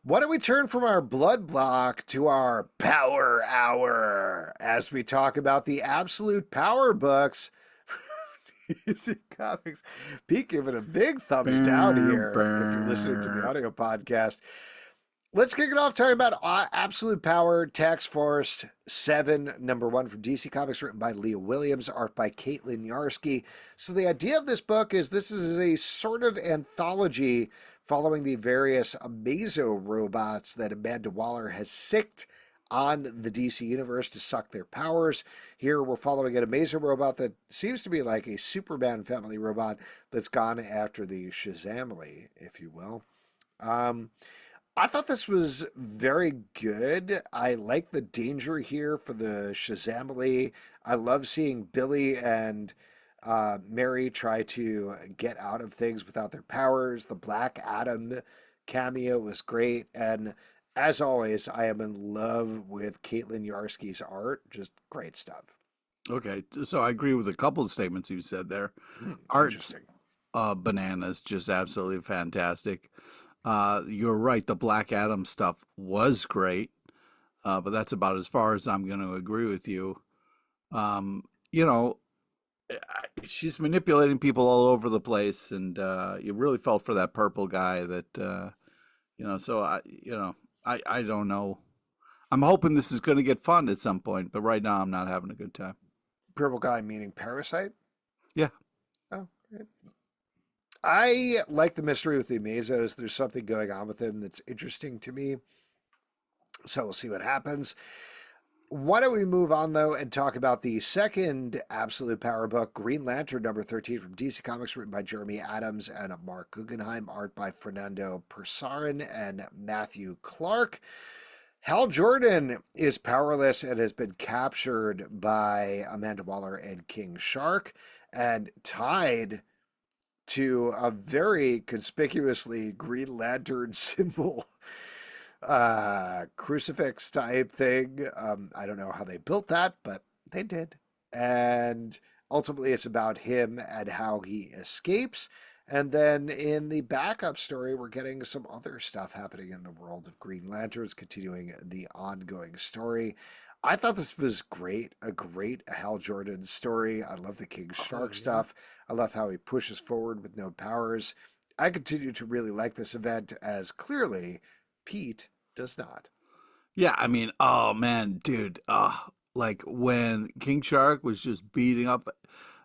Why don't we turn from our blood block to our power hour as we talk about the absolute power books DC Comics. Pete giving a big thumbs down Bam, here if you're listening to the bam. audio podcast. Let's kick it off talking about Absolute Power, Task Force 7, #1 from DC Comics, written by Leah Williams, art by Caitlin Yarsky. So the idea of this book is this is a sort of anthology following the various Amazo robots that Amanda Waller has sicked on the DC universe to suck their powers. Here we're following an Amazo robot that seems to be like a Superman family robot that's gone after the Shazamily, if you will. I thought this was very good. I like the danger here for the Shazamily. I love seeing Billy and Mary try to get out of things without their powers. The Black Adam cameo was great. And as always, I am in love with Caitlin Yarsky's art. Just great stuff. Okay, so I agree with a couple of statements you said there. Hmm, Art's interesting. bananas, just absolutely fantastic. You're right. The Black Adam stuff was great, but that's about as far as I'm going to agree with you. You know, she's manipulating people all over the place, and you really felt for that purple guy. So I don't know. I'm hoping this is going to get fun at some point, but right now I'm not having a good time. Purple guy meaning Parasite? Yeah. Oh, great. I like the mystery with the Amazos. There's something going on with them that's interesting to me. So we'll see what happens. Why don't we move on, though, and talk about the second Absolute Power book, Green Lantern #13 from DC Comics, written by Jeremy Adams and Mark Guggenheim, art by Fernando Persarin and Matthew Clark. Hal Jordan is powerless and has been captured by Amanda Waller and King Shark and tied to a very conspicuously Green Lantern symbol, crucifix type thing. I don't know how they built that, but they did. And ultimately, it's about him and how he escapes. And then in the backup story, we're getting some other stuff happening in the world of Green Lanterns, continuing the ongoing story. I thought this was great, a great Hal Jordan story. I love the King Shark stuff. I love how he pushes forward with no powers. I continue to really like this event, as clearly Pete does not. Yeah, I mean, oh man, dude, like when King Shark was just beating up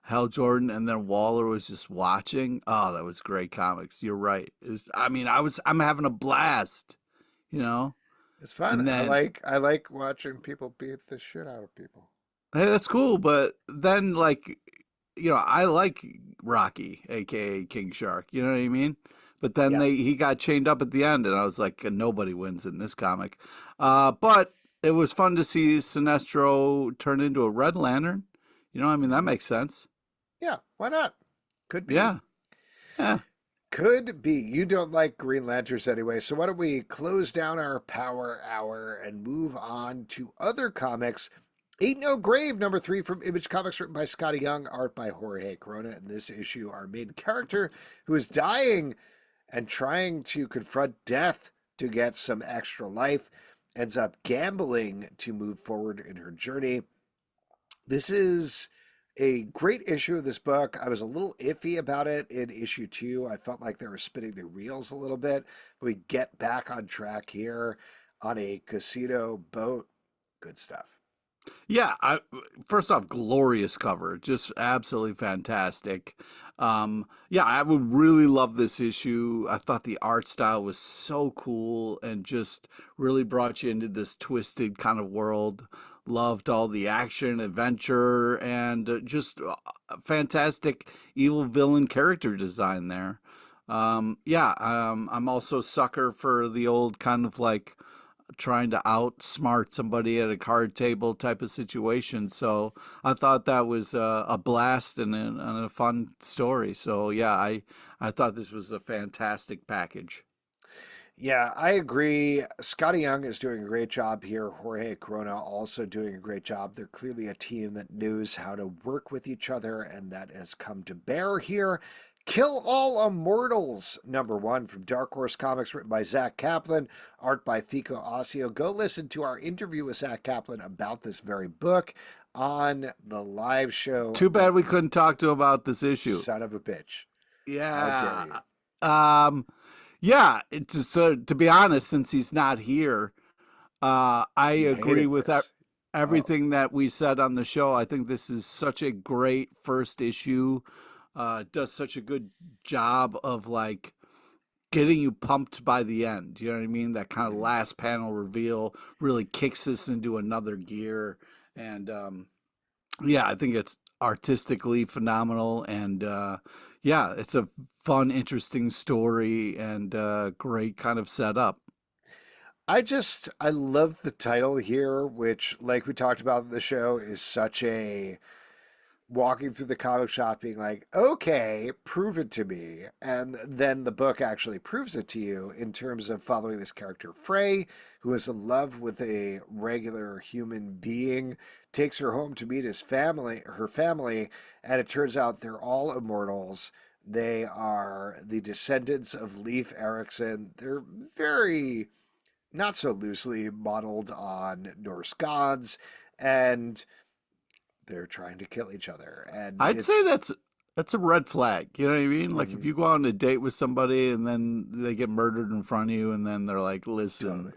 Hal Jordan and then Waller was just watching. Oh, that was great comics. You're right. I'm having a blast, you know? It's fun. And then, I like watching people beat the shit out of people. hey, that's cool, but then I like Rocky, aka King Shark, you know what I mean? But then Yeah. he got chained up at the end and I was like, nobody wins in this comic. But it was fun to see Sinestro turn into a Red Lantern. That Mhm. makes sense. Yeah, why not? Could be. Yeah. Yeah. Could be. You don't like Green Lanterns anyway, so why don't we close down our power hour and move on to other comics? Ain't No Grave, #3 from Image Comics, written by Scotty Young, art by Jorge Corona. In this issue, our main character, who is dying and trying to confront death to get some extra life, ends up gambling to move forward in her journey. This is a great issue of this book. I was a little iffy about it in issue 2. I felt like they were spinning the reels a little bit. But we get back on track here on a casino boat. Good stuff. Yeah, first off, glorious cover, just absolutely fantastic. Yeah, I would really love this issue. I thought the art style was so cool and just really brought you into this twisted kind of world. Loved all the action, adventure, and just fantastic evil villain character design there. I'm also sucker for the old kind of like trying to outsmart somebody at a card table type of situation. So I thought that was a blast and a fun story. So yeah, I thought this was a fantastic package. Yeah, I agree. Scotty Young is doing a great job here. Jorge Corona also doing a great job. They're clearly a team that knows how to work with each other, and that has come to bear here. Kill All Immortals, #1 from Dark Horse Comics, written by Zach Kaplan, art by Fico Ossio. Go listen to our interview with Zach Kaplan about this very book on the live show. Too bad we couldn't talk to him about this issue. Son of a bitch. How dare Yeah. you? Yeah, it's to be honest, since he's not here, I You agree hated with this. Oh, everything that we said on the show. I think this is such a great first issue. Does such a good job of like getting you pumped by the end. You know what I mean? That kind of mhm. last panel reveal really kicks us into another gear. And yeah, I think it's artistically phenomenal. And yeah, it's a fun, interesting story and great kind of setup. I love the title here, which, like we talked about in the show, is such a walking through the comic shop being like, okay, prove it to me. And then the book actually proves it to you in terms of following this character, Frey, who is in love with a regular human being, takes her home to meet her family, and it turns out they're all immortals. They are the descendants of Leif Erikson. They're very not so loosely modeled on Norse gods, and they're trying to kill each other. And I'd say it's that's a red flag. You know what I mean? Like if mhm, you go on a date with somebody and then they get murdered in front of you, and then they're like, "Listen, totally,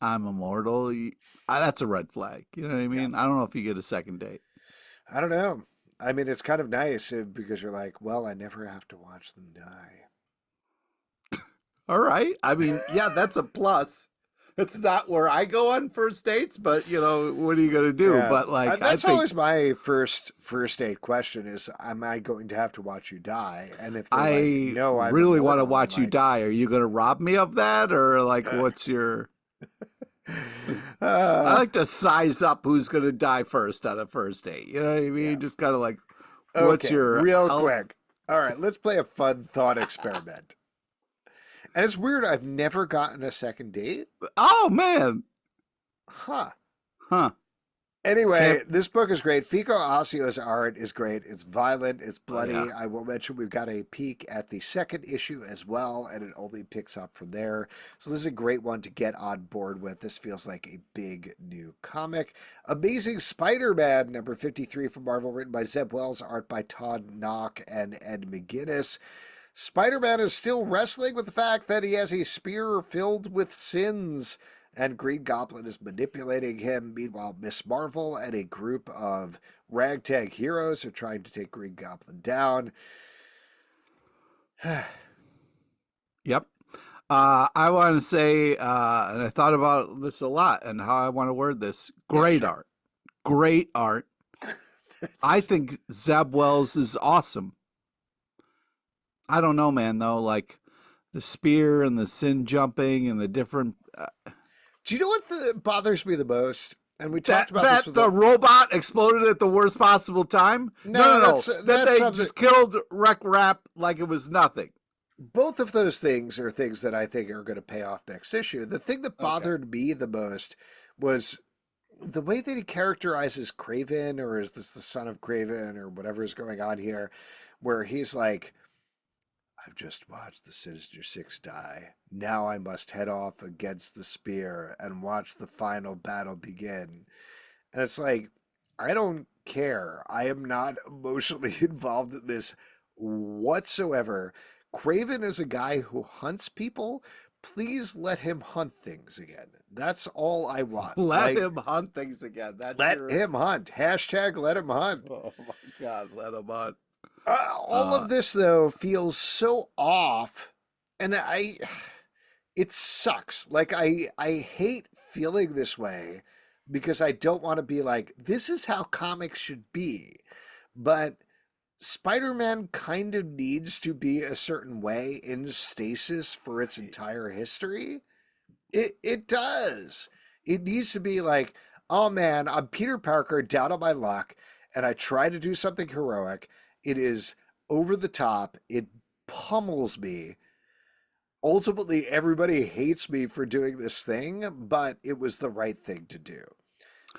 I'm immortal." That's a red flag. You know what I yeah. mean? I don't know if you get a second date. I don't know. I mean, it's kind of nice because you're like, well, I never have to watch them die. All right. I mean, yeah, that's a plus. It's not where I go on first dates, but you know, what are you gonna do? Yeah, But like, I that's think always my first date question is, am I going to have to watch you die? And if they're like, I no, I'm really want to immortal, I'm watch you like, die. Are you gonna rob me of that, or like, what's your? I uh, like to size up who's gonna die first on a first date. You know what I yeah. mean? Just kind of like, what's Okay, your real health? quick. All right, let's play a fun thought experiment. And it's weird, I've never gotten a second date. Oh man, Huh. huh? Can't. Anyway, this book is great. Fico Ossio's art is great. It's violent, it's Oh yeah. bloody. I will mention we've got a peek at the second issue as well, and it only picks up from there. So this is a great one to get on board with. This feels like a big new comic. Amazing Spider-Man, #53 from Marvel, written by Zeb Wells, art by Todd Knock and Ed McGuinness. Spider-Man is still wrestling with the fact that he has a spear filled with sins, and Green Goblin is manipulating him. Meanwhile, Miss Marvel and a group of ragtag heroes are trying to take Green Goblin down. Yep. I want to say, and I thought about this a lot and how I want to word this. Yeah, Great sure. art. Great art. I It's, think Zeb Wells is awesome. I don't know, man, though. Like the spear and the sin jumping and the different. do you know what bothers me the most? And we talked That about this that with the robot exploded at the worst possible time. No, no, no, no. That that's they something. just killed Wreck Rap like it was nothing. Both of those things are things that I think are going to pay off next issue. The thing that Okay. bothered me the most was the way that he characterizes Craven, or is this the son of Craven, or whatever is going on here, where he's like, I've just watched the Sinister Six die. Now I must head off against the spear and watch the final battle begin. And it's like, I don't care. I am not emotionally involved in this whatsoever. Craven is a guy who hunts people. Please let him hunt things again. That's all I want. Let Like, him hunt things again. That's let your. him hunt. Hashtag let him hunt. Oh my God, let him hunt. All Uh, of this, though, feels so off. And it sucks. Like, I hate feeling this way because I don't want to be like, this is how comics should be. But Spider-Man kind of needs to be a certain way in stasis for its entire history. It does. It needs to be like, oh man, I'm Peter Parker down on my luck, and I try to do something heroic. It is over the top. It pummels me. Ultimately, everybody hates me for doing this thing, but it was the right thing to do.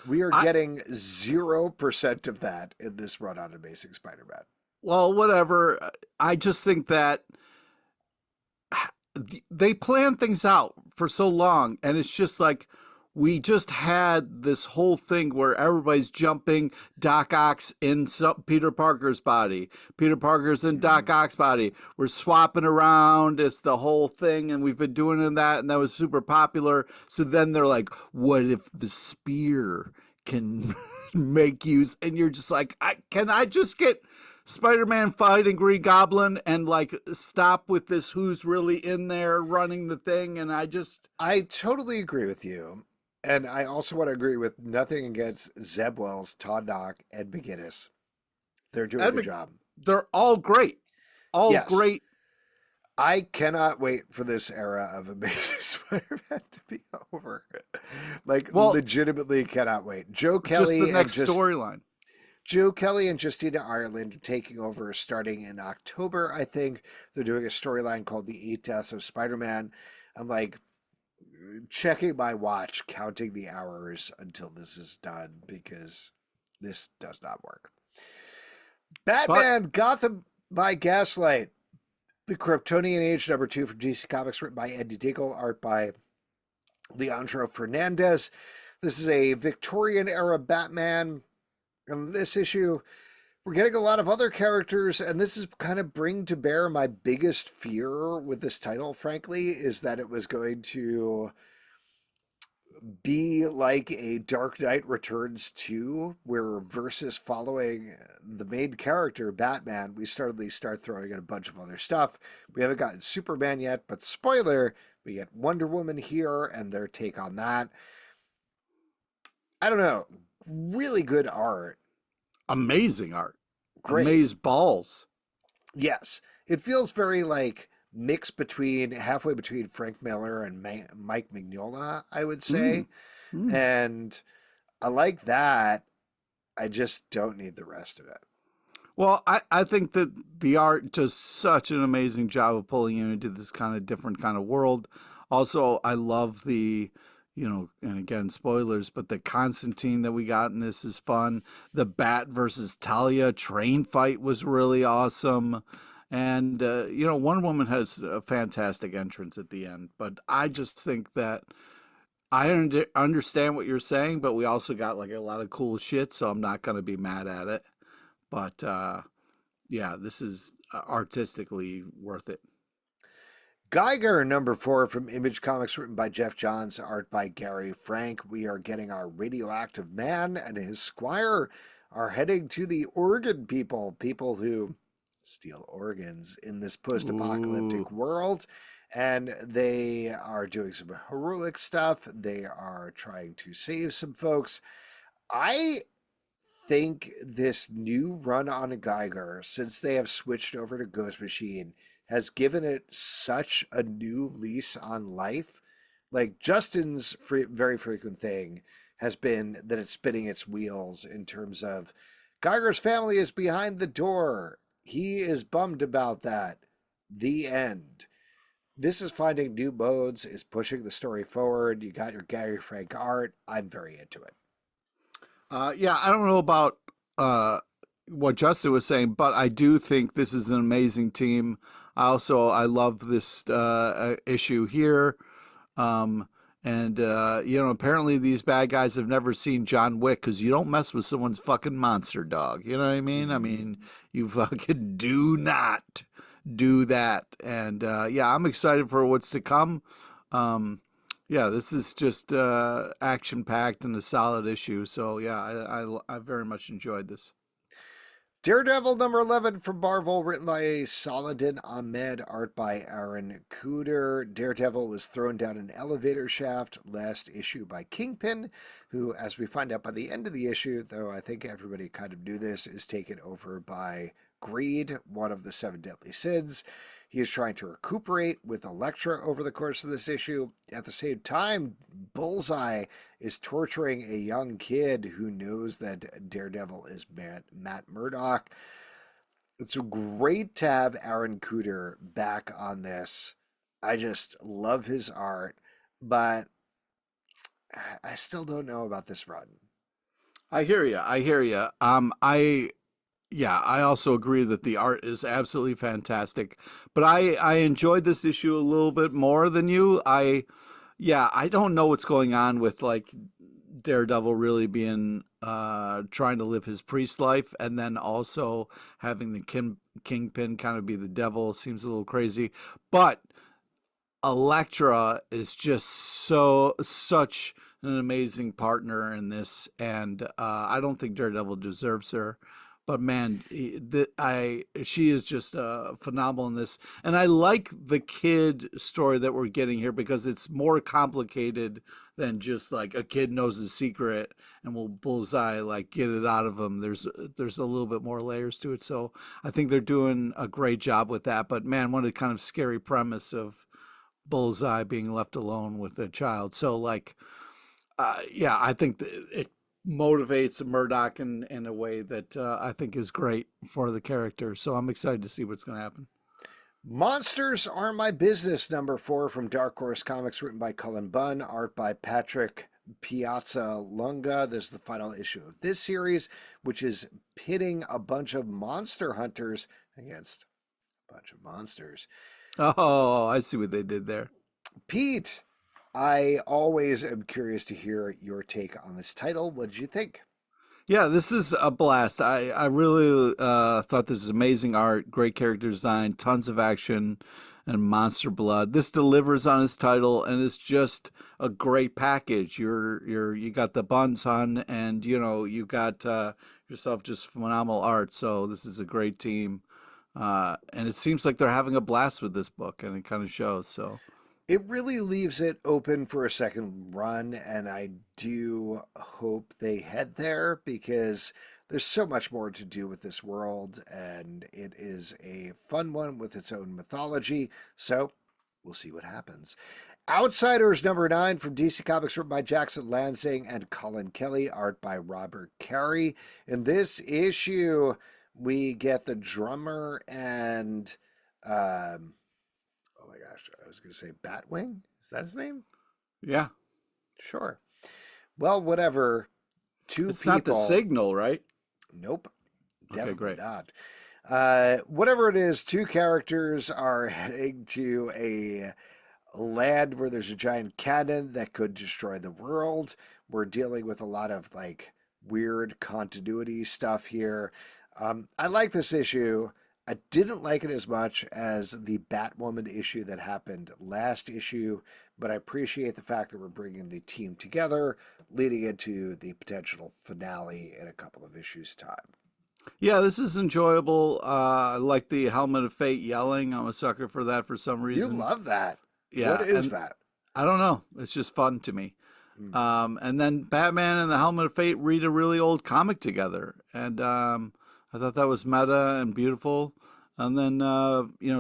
We are I getting 0% of that in this run on Amazing Spider-Man. Well, whatever. I just think that they plan things out for so long, and it's just like we just had this whole thing where everybody's jumping Doc Ock's in Peter Parker's body. Peter Parker's in Mm-hmm. Doc Ock's body. We're swapping around. It's the whole thing, and we've been doing that, and that was super popular. So then they're like, "What if the spear can make use?" And you're just like, "Can I just get Spider-Man fighting Green Goblin and like stop with this who's really in there running the thing?" And I just I totally agree with you. And I also want to agree with nothing against Zeb Wells, Todd Knock, and McGinnis. They're doing the job. they're all great. All Yes, great. I cannot wait for this era of Amazing Spider-Man to be over. Like, Well, legitimately cannot wait. just the next storyline. Joe Kelly and Justina Ireland are taking over starting in October, I think. They're doing a storyline called The Eight Deaths of Spider-Man. I'm like checking my watch, counting the hours until this is done because this does not work. But Batman Gotham by Gaslight. The Kryptonian Age #2 from DC Comics, written by Andy Diggle, art by Leandro Fernandez. This is a Victorian era Batman. In this issue, we're getting a lot of other characters, and this is kind of bring to bear my biggest fear with this title, frankly, is that it was going to be like a Dark Knight Returns 2, where versus following the main character, Batman, we start throwing in a bunch of other stuff. We haven't gotten Superman yet, but spoiler, we get Wonder Woman here and their take on that. I don't know. Really good art. amazing art. Great. Amaze balls. Yes. It feels very like mixed halfway between Frank Miller and Mike Mignola, I would Mm, say. mm. And I like that. I just don't need the rest of it. Well, I think that the art does such an amazing job of pulling you into this kind of different kind of world. Also, I love and again, spoilers, but the Constantine that we got in this is fun. The Bat versus Talia train fight was really awesome. And, Wonder Woman has a fantastic entrance at the end. But I just think that understand what you're saying, but we also got like a lot of cool shit, so I'm not going to be mad at it. But yeah, this is artistically worth it. Geiger #4 from Image Comics, written by Jeff Johns, art by Gary Frank. We are getting our radioactive man and his squire are heading to the organ people who steal organs in this Ooh. post-apocalyptic world. And they are doing some heroic stuff. They are trying to save some folks. I think this new run on a Geiger, since they have switched over to Ghost Machine, has given it such a new lease on life. Like Justin's very frequent thing has been that it's spinning its wheels in terms of Geiger's family is behind the door. He is bummed about that. The end. This is finding new modes, is pushing the story forward. You got your Gary Frank art. I'm very into it. Yeah, I don't know about what Justin was saying, but I do think this is an amazing team. I love this issue here. Um, and apparently these bad guys have never seen John Wick because you don't mess with someone's fucking monster dog. You know what I mean? I Mm-hmm. mean, you fucking do not do that. And yeah, I'm excited for what's to come. Um, yeah, this is just action packed and a solid issue. So yeah, I very much enjoyed this. Daredevil #11 from Marvel, written by Saladin Ahmed, art by Aaron Cooder. Daredevil was thrown down an elevator shaft last issue by Kingpin, who, as we find out by the end of the issue, though I think everybody kind of knew this, is taken over by Greed, one of the seven deadly sins. He is trying to recuperate with Elektra over the course of this issue. At the same time, Bullseye is torturing a young kid who knows that Daredevil is Matt Murdock. It's great to have Aaron Kuder back on this. I just love his art, but I still don't know about this run. I hear you. I hear you. Yeah, I also agree that the art is absolutely fantastic. But I enjoyed this issue a little bit more than you. Yeah, I don't know what's going on with like Daredevil really being trying to live his priest life and then also having the Kingpin kind of be the devil seems a little crazy. But Elektra is just such an amazing partner in this, and I don't think Daredevil deserves her. But man, she is just phenomenal in this, and I like the kid story that we're getting here because it's more complicated than just like a kid knows a secret and will Bullseye like get it out of him. There's a little bit more layers to it, so I think they're doing a great job with that. But man, what a kind of scary premise of Bullseye being left alone with a child. So like, yeah, I think it motivates Murdoch in a way that I think is great for the character. So I'm excited to see what's going to happen. Monsters Are My Business, #4 from Dark Horse Comics, written by Cullen Bunn, art by Patrick Piazza Lunga. This is the final issue of this series, which is pitting a bunch of monster hunters against a bunch of monsters. Oh, I see what they did there. Pete, I always am curious to hear your take on this title. What did you think? Yeah, this is a blast. I really thought this is amazing art, great character design, tons of action, and monster blood. This delivers on its title, and it's just a great package. You got the buns, hun, and you got yourself just phenomenal art. So this is a great team, and it seems like they're having a blast with this book, and it kind of shows. So. It really leaves it open for a second run, and I do hope they head there because there's so much more to do with this world, and it is a fun one with its own mythology. So we'll see what happens. Outsiders #9 from DC Comics, written by Jackson Lansing and Colin Kelly, art by Robert Carey. In this issue, we get the drummer and oh my gosh, I was going to say Batwing. Is that his name? Yeah. Sure. Well, whatever. Two It's people. not the signal, right? Nope. Okay, Definitely great. not. Whatever it is, two characters are heading to a land where there's a giant cannon that could destroy the world. We're dealing with a lot of like weird continuity stuff here. I like this issue. I didn't like it as much as the Batwoman issue that happened last issue, but I appreciate the fact that we're bringing the team together, leading into the potential finale in a couple of issues' time. Yeah, this is enjoyable. I like the Helmet of Fate yelling. I'm a sucker for that for some You reason. love that. What Yeah, is and that? I don't know. It's just fun to me. Hmm. And then Batman and the Helmet of Fate read a really old comic together, and I thought that was meta and beautiful. And then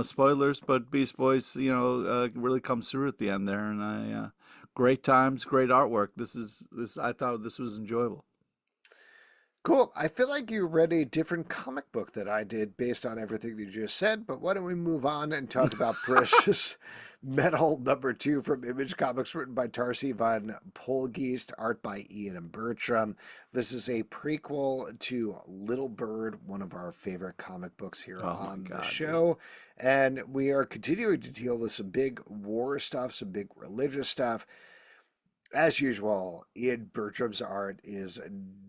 spoilers, but Beast Boys really comes through at the end there, and great times, great artwork. This I thought this was enjoyable. Cool. I feel like you read a different comic book that I did based on everything that you just said, but why don't we move on and talk about Precious Metal #2 from Image Comics, written by Tarsi van Polgeest, art by Ian and Bertram. This is a prequel to Little Bird, one of our favorite comic books here Oh my on the God, show. And we are continuing to deal with some big war stuff, some big religious stuff. As usual, Ian Bertram's art is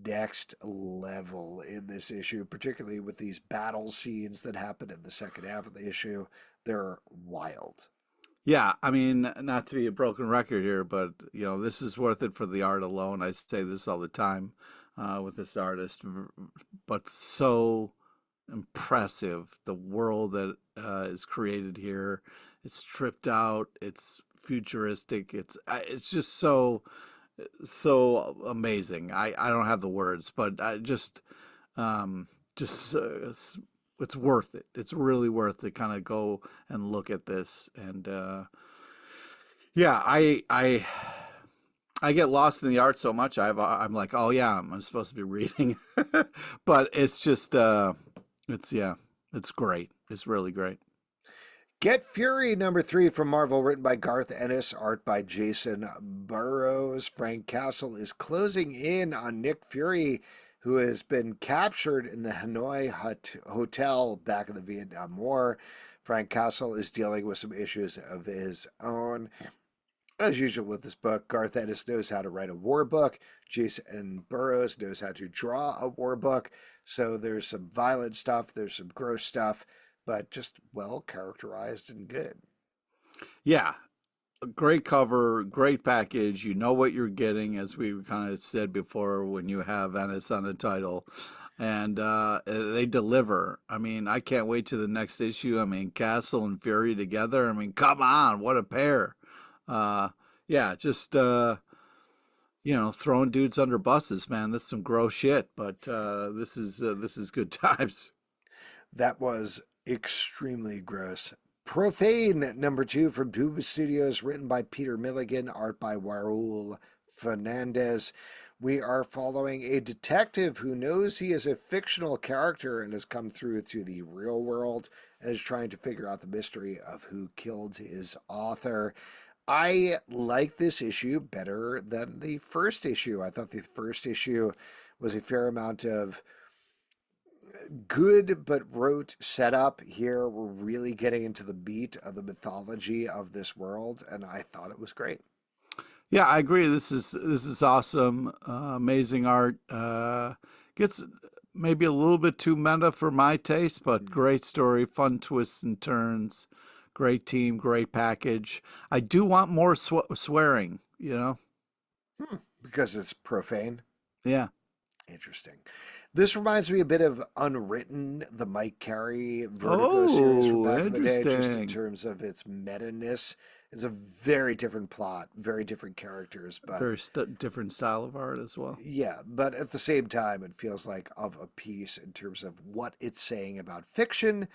next level in this issue, particularly with these battle scenes that happen in the second half of the issue. They're wild. Yeah, I mean, not to be a broken record here, but this is worth it for the art alone. I say this all the time with this artist, but so impressive. The world that is created here, it's tripped out, it's futuristic, it's just so amazing. I don't have the words, but I just it's worth it. It's really worth to kind of go and look at this. And yeah, I get lost in the art so much. I'm like, oh yeah, I'm supposed to be reading, but it's just it's yeah, it's great. It's really great. Get Fury #3 from Marvel, written by Garth Ennis, art by Jason Barrows. Frank Castle is closing in on Nick Fury, who has been captured in the Hanoi Hotel back in the Vietnam War. Frank Castle is dealing with some issues of his own. As usual with this book, Garth Ennis knows how to write a war book. Jason Burrows knows how to draw a war book. So there's some violent stuff, there's some gross stuff, but just well characterized and good. Yeah, a great cover, great package. You know what you're getting, as we kind of said before, when you have Ennis on the title. And they deliver. I mean, I can't wait to the next issue. I mean, Castle and Fury together. I mean, come on, what a pair. Uh, yeah, just throwing dudes under buses, man. That's some gross shit. But this is good times. That was extremely gross. Profane #2 from Booba Studios, written by Peter Milligan, art by Raul Fernandez. We are following a detective who knows he is a fictional character and has come through to the real world and is trying to figure out the mystery of who killed his author. I like this issue better than the first issue. I thought the first issue was a fair amount of good but rote setup. Here we're really getting into the meat of the mythology of this world, and I thought it was great. Yeah, I agree. This is awesome. Amazing art. Gets maybe a little bit too meta for my taste, but great story, fun twists and turns. Great team, great package. I do want more swearing, you know? Because it's profane. Yeah. Interesting. This reminds me a bit of Unwritten, the Mike Carey Vertigo series from Oh, back in the day, just in interesting. terms of its meta-ness. It's a very different plot, very different characters, but Very different style of art as well. yeah, but at the same time, it feels like of a piece in terms of what it's saying about fiction.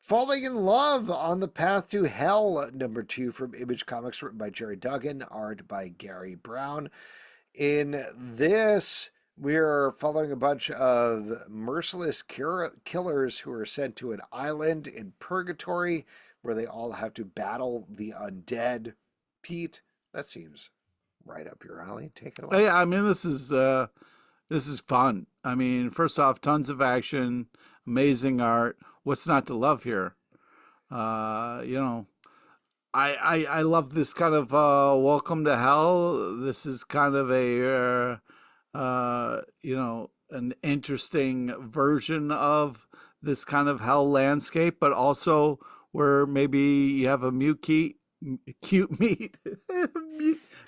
Falling in Love on the Path to Hell, #2 from Image Comics, written by Jerry Duggan, art by Gary Browne. In this, we're following a bunch of merciless killers who are sent to an island in purgatory where they all have to battle the undead. Pete, that seems right up your alley. Take it away. Yeah, I mean this is fun. I mean, first off, tons of action, amazing art. What's not to love here? You know, I love this kind of welcome to hell. This is kind of a an interesting version of this kind of hell landscape, but also where maybe you have a cute meat,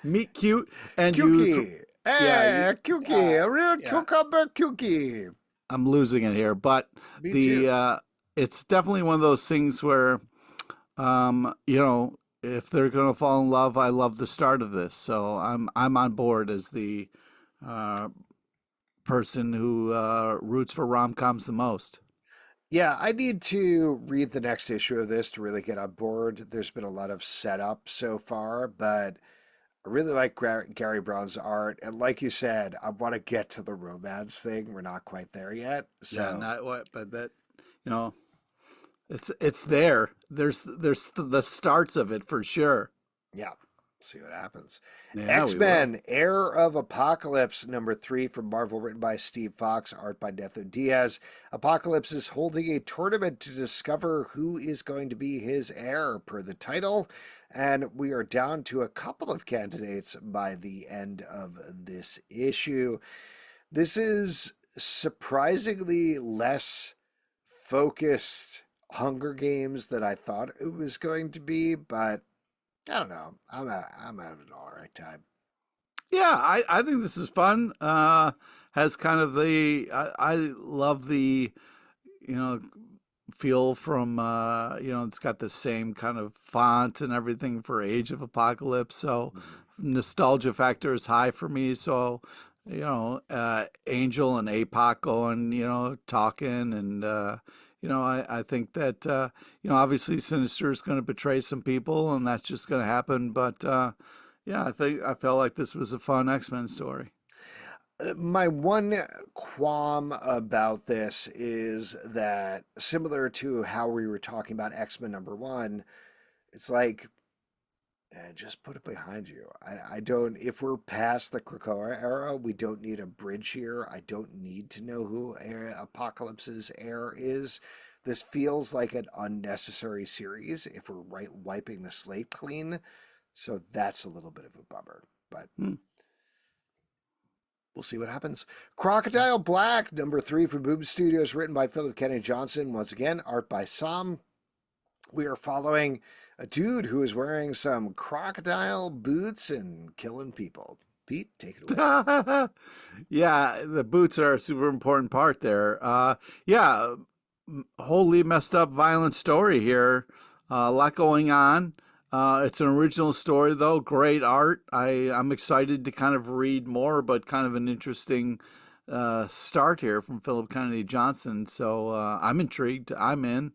meat cute, and Kyuki! yeah, Kyuki! A real yeah. cucumber Kyuki! I'm losing it here, but Me the too. it's definitely one of those things where if they're gonna fall in love, I love the start of this, so I'm on board as the uh, person who roots for rom coms the most. Yeah, I need to read the next issue of this to really get on board. There's been a lot of setup so far, but I really like Gary Brown's art. And like you said, I want to get to the romance thing. We're not quite there yet. Yeah, So, not what, but that you know, it's there. There's the starts of it for sure. yeah, see what happens. Yeah, we will. X-Men, Heir of Apocalypse, #3 from Marvel, written by Steve Fox, art by Netho Diaz. Apocalypse is holding a tournament to discover who is going to be his heir, per the title, and we are down to a couple of candidates by the end of this issue. This is surprisingly less focused Hunger Games than I thought it was going to be, but I don't know. I'm having an all right time. Yeah, I think this is fun. Has kind of I love the you know feel from it's got the same kind of font and everything for Age of Apocalypse, so Mhm. nostalgia factor is high for me. So Angel and APOC going talking and I think that obviously Sinister is going to betray some people, and that's just going to happen. But yeah, I felt like this was a fun X-Men story. My one qualm about this is that, similar to how we were talking about X-Men #1, it's like, just put it behind you. I don't, if we're past the Krakoa era, we don't need a bridge here. I don't need to know who Apocalypse's heir is. This feels like an unnecessary series if we're wiping the slate clean. So that's a little bit of a bummer. But we'll see what happens. Crocodile Black, #3 for Boom Studios, written by Philip Kennedy Johnson. Once again, art by Sam. We are following a dude who is wearing some crocodile boots and killing people. Pete, take it away. Yeah, the boots are a super important part there. Yeah, wholly messed up, violent story here. A lot going on. It's an original story, though. Great art. I'm excited to kind of read more, but kind of an interesting start here from Philip Kennedy Johnson. So I'm intrigued. I'm in.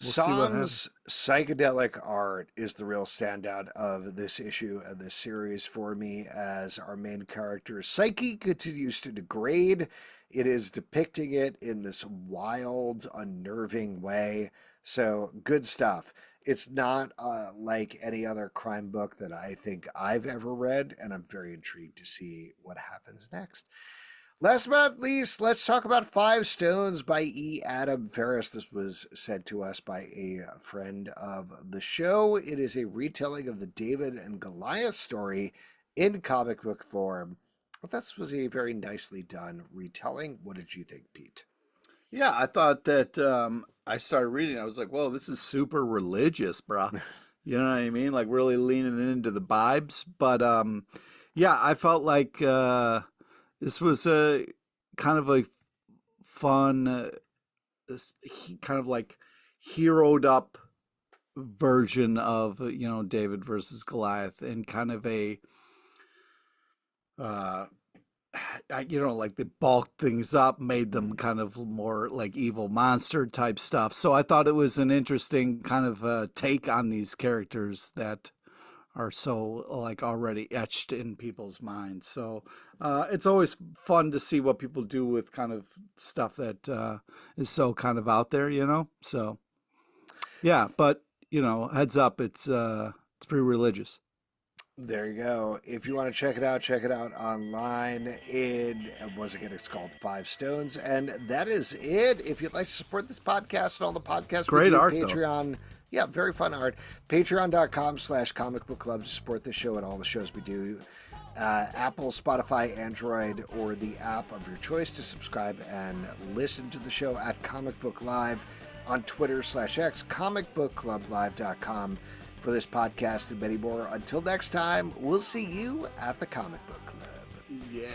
We'll see what happens. Sam's psychedelic art is the real standout of this issue of this series for me, as our main character's psyche continues to degrade. It is depicting it in this wild, unnerving way. So good stuff. It's not like any other crime book that I think I've ever read, and I'm very intrigued to see what happens next. Last but not least, let's talk about Five Stones by E. Adam Ferris. This was sent to us by a friend of the show. It is a retelling of the David and Goliath story in comic book form. This was a very nicely done retelling. What did you think, Pete? Yeah, I thought that I started reading. I was like, whoa, this is super religious, bro. You know what I mean? Like really leaning into the vibes. But yeah, I felt like this was a kind of a fun, kind of like heroed up version of David versus Goliath, and kind of a like they bulked things up, made them kind of more like evil monster type stuff. So I thought it was an interesting kind of take on these characters that are so like already etched in people's minds. So it's always fun to see what people do with kind of stuff that is so kind of out there, So yeah, but heads up, it's pretty religious. There you go. If you want to check it out online. Once again, it's called Five Stones. And that is it. If you'd like to support this podcast and all the podcasts Great we do, art, Patreon. Though. Yeah, very fun art. Patreon.com/Comic Book Club to support the show and all the shows we do. Apple, Spotify, Android, or the app of your choice to subscribe and listen to the show at Comic Book Live on Twitter/X, comicbookclublive.com. For this podcast and many more. Until next time, we'll see you at the Comic Book Club. Yeah.